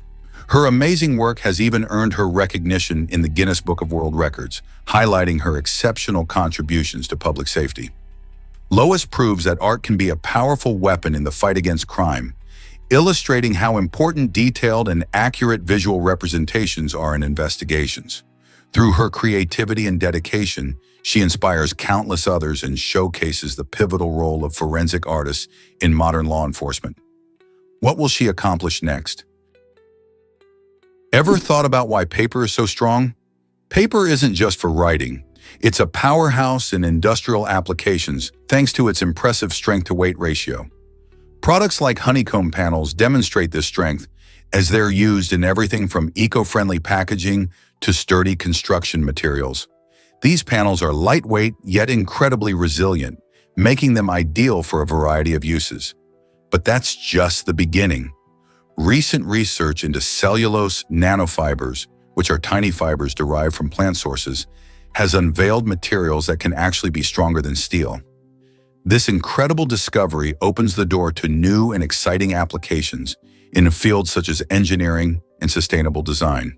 Her amazing work has even earned her recognition in the Guinness Book of World Records, highlighting her exceptional contributions to public safety. Lois proves that art can be a powerful weapon in the fight against crime, illustrating how important detailed and accurate visual representations are in investigations. Through her creativity and dedication, she inspires countless others and showcases the pivotal role of forensic artists in modern law enforcement. What will she accomplish next? Ever thought about why paper is so strong? Paper isn't just for writing. It's a powerhouse in industrial applications thanks to its impressive strength-to-weight ratio. Products like honeycomb panels demonstrate this strength as they're used in everything from eco-friendly packaging to sturdy construction materials. These panels are lightweight yet incredibly resilient, making them ideal for a variety of uses. But that's just the beginning. Recent research into cellulose nanofibers, which are tiny fibers derived from plant sources, has unveiled materials that can actually be stronger than steel. This incredible discovery opens the door to new and exciting applications in fields such as engineering and sustainable design.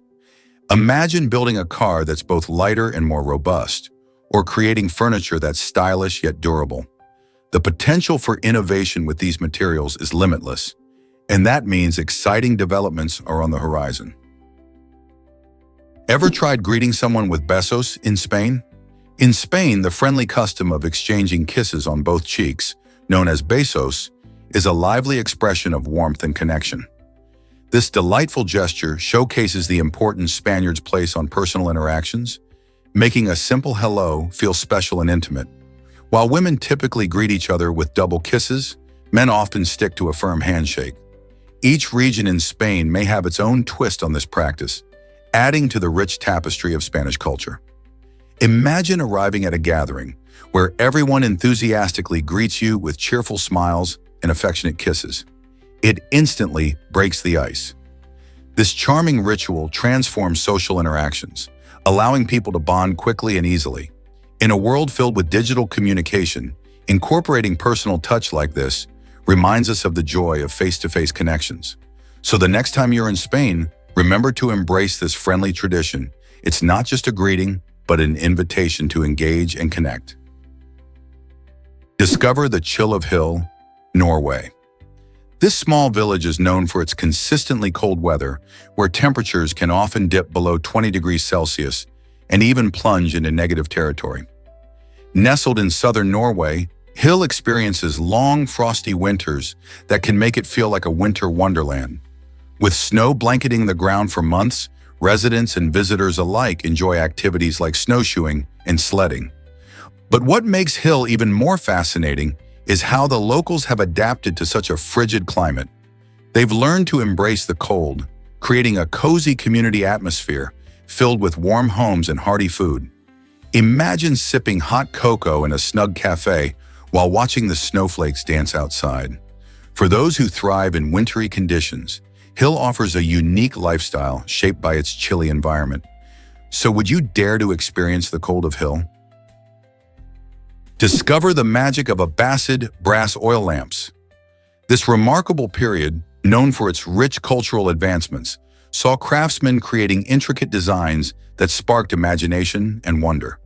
Imagine building a car that's both lighter and more robust, or creating furniture that's stylish yet durable. The potential for innovation with these materials is limitless, and that means exciting developments are on the horizon. Ever tried greeting someone with besos in Spain? In Spain, the friendly custom of exchanging kisses on both cheeks, known as besos, is a lively expression of warmth and connection. This delightful gesture showcases the importance Spaniards place on personal interactions, making a simple hello feel special and intimate. While women typically greet each other with double kisses, men often stick to a firm handshake. Each region in Spain may have its own twist on this practice, adding to the rich tapestry of Spanish culture. Imagine arriving at a gathering where everyone enthusiastically greets you with cheerful smiles and affectionate kisses. It instantly breaks the ice. This charming ritual transforms social interactions, allowing people to bond quickly and easily. In a world filled with digital communication, incorporating personal touch like this reminds us of the joy of face-to-face connections. So the next time you're in Spain, remember to embrace this friendly tradition. It's not just a greeting, but an invitation to engage and connect. Discover the Chill of Hill, Norway. This small village is known for its consistently cold weather, where temperatures can often dip below 20 degrees Celsius and even plunge into negative territory. Nestled in southern Norway, Hill experiences long, frosty winters that can make it feel like a winter wonderland. With snow blanketing the ground for months, residents and visitors alike enjoy activities like snowshoeing and sledding. But what makes Hill even more fascinating is how the locals have adapted to such a frigid climate. They've learned to embrace the cold, creating a cozy community atmosphere filled with warm homes and hearty food. Imagine sipping hot cocoa in a snug cafe while watching the snowflakes dance outside. For those who thrive in wintry conditions, Hill offers a unique lifestyle shaped by its chilly environment. So would you dare to experience the cold of Hill? Discover the magic of Abbasid brass oil lamps. This remarkable period, known for its rich cultural advancements, saw craftsmen creating intricate designs that sparked imagination and wonder.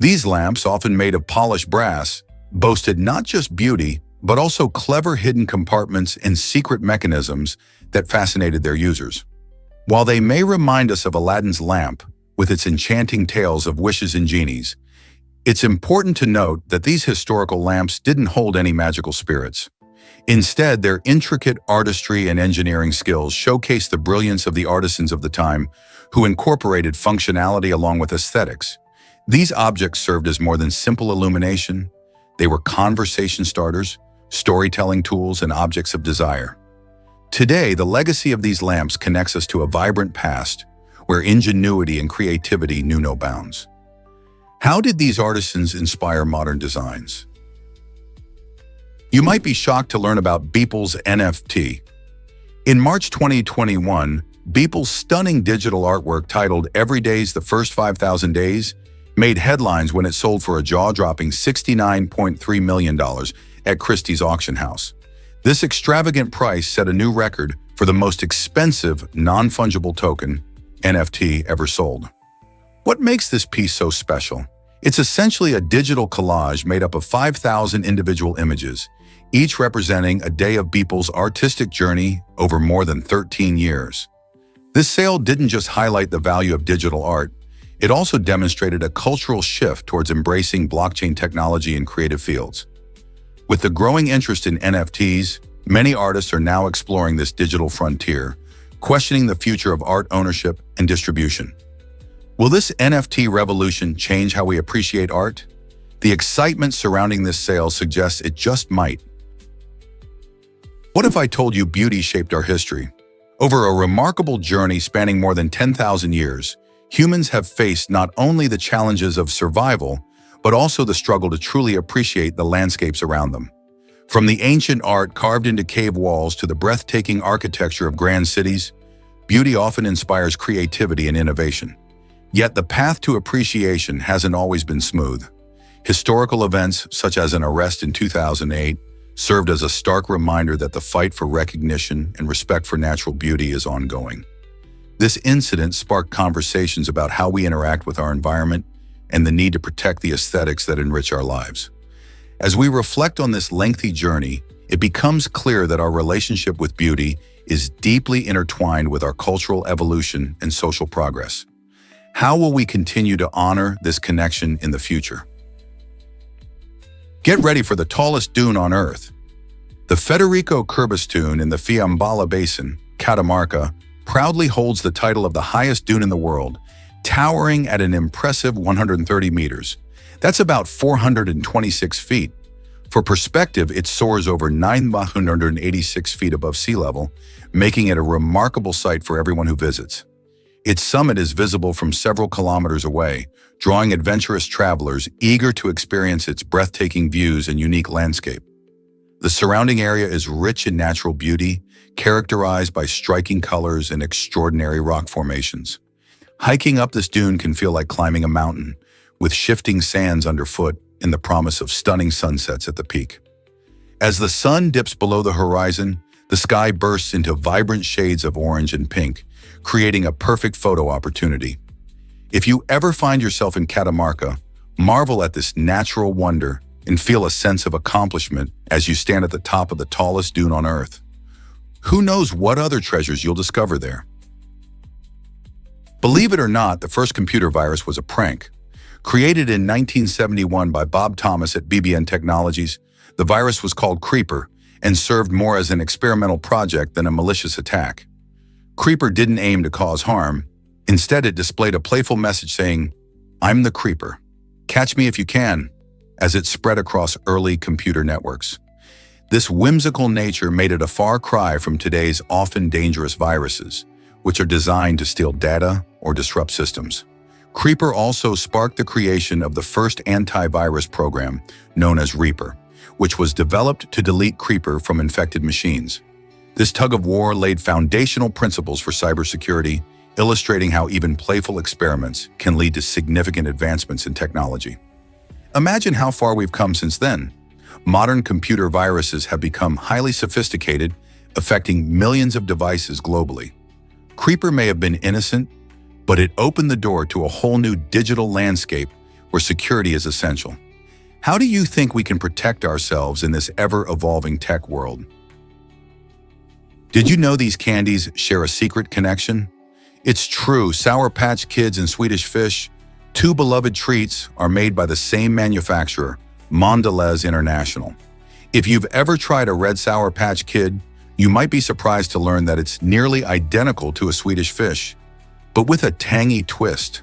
These lamps, often made of polished brass, boasted not just beauty, but also clever hidden compartments and secret mechanisms that fascinated their users. While they may remind us of Aladdin's lamp, with its enchanting tales of wishes and genies, it's important to note that these historical lamps didn't hold any magical spirits. Instead, their intricate artistry and engineering skills showcase the brilliance of the artisans of the time who incorporated functionality along with aesthetics. These objects served as more than simple illumination. They were conversation starters, storytelling tools, and objects of desire. Today, the legacy of these lamps connects us to a vibrant past where ingenuity and creativity knew no bounds. How did these artisans inspire modern designs? You might be shocked to learn about Beeple's NFT. In March 2021, Beeple's stunning digital artwork titled "Every Day's the First 5,000 Days" made headlines when it sold for a jaw-dropping $69.3 million at Christie's auction house. This extravagant price set a new record for the most expensive non-fungible token, NFT, ever sold. What makes this piece so special? It's essentially a digital collage made up of 5,000 individual images, each representing a day of Beeple's artistic journey over more than 13 years. This sale didn't just highlight the value of digital art, it also demonstrated a cultural shift towards embracing blockchain technology in creative fields. With the growing interest in NFTs, many artists are now exploring this digital frontier, questioning the future of art ownership and distribution. Will this NFT revolution change how we appreciate art? The excitement surrounding this sale suggests it just might. What if I told you beauty shaped our history? Over a remarkable journey spanning more than 10,000 years, humans have faced not only the challenges of survival, but also the struggle to truly appreciate the landscapes around them. From the ancient art carved into cave walls to the breathtaking architecture of grand cities, beauty often inspires creativity and innovation. Yet the path to appreciation hasn't always been smooth. Historical events, such as an arrest in 2008, served as a stark reminder that the fight for recognition and respect for natural beauty is ongoing. This incident sparked conversations about how we interact with our environment and the need to protect the aesthetics that enrich our lives. As we reflect on this lengthy journey, it becomes clear that our relationship with beauty is deeply intertwined with our cultural evolution and social progress. How will we continue to honor this connection in the future? Get ready for the tallest dune on Earth. The Federico Curbis dune in the Fiambala Basin, Catamarca, proudly holds the title of the highest dune in the world, towering at an impressive 130 meters. That's about 426 feet. For perspective, it soars over 986 feet above sea level, making it a remarkable sight for everyone who visits. Its summit is visible from several kilometers away, drawing adventurous travelers eager to experience its breathtaking views and unique landscape. The surrounding area is rich in natural beauty, characterized by striking colors and extraordinary rock formations. Hiking up this dune can feel like climbing a mountain, with shifting sands underfoot and the promise of stunning sunsets at the peak. As the sun dips below the horizon, the sky bursts into vibrant shades of orange and pink, creating a perfect photo opportunity. If you ever find yourself in Catamarca, marvel at this natural wonder and feel a sense of accomplishment as you stand at the top of the tallest dune on Earth. Who knows what other treasures you'll discover there? Believe it or not, the first computer virus was a prank. Created in 1971 by Bob Thomas at BBN Technologies, the virus was called Creeper and served more as an experimental project than a malicious attack. Creeper didn't aim to cause harm. Instead, it displayed a playful message saying, "I'm the Creeper. Catch me if you can," as it spread across early computer networks. This whimsical nature made it a far cry from today's often dangerous viruses, which are designed to steal data or disrupt systems. Creeper also sparked the creation of the first antivirus program, known as Reaper, which was developed to delete Creeper from infected machines. This tug-of-war laid foundational principles for cybersecurity, illustrating how even playful experiments can lead to significant advancements in technology. Imagine how far we've come since then. Modern computer viruses have become highly sophisticated, affecting millions of devices globally. Creeper may have been innocent, but it opened the door to a whole new digital landscape where security is essential. How do you think we can protect ourselves in this ever-evolving tech world? Did you know these candies share a secret connection? It's true, Sour Patch Kids and Swedish Fish, two beloved treats, are made by the same manufacturer, Mondelez International. If you've ever tried a red Sour Patch Kid, you might be surprised to learn that it's nearly identical to a Swedish Fish, but with a tangy twist.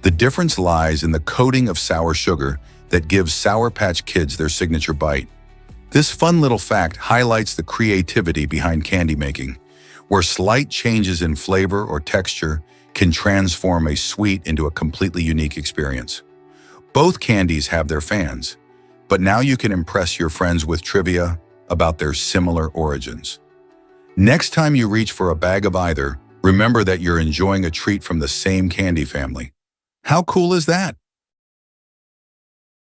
The difference lies in the coating of sour sugar that gives Sour Patch Kids their signature bite. This fun little fact highlights the creativity behind candy making, where slight changes in flavor or texture can transform a sweet into a completely unique experience. Both candies have their fans, but now you can impress your friends with trivia about their similar origins. Next time you reach for a bag of either, remember that you're enjoying a treat from the same candy family. How cool is that?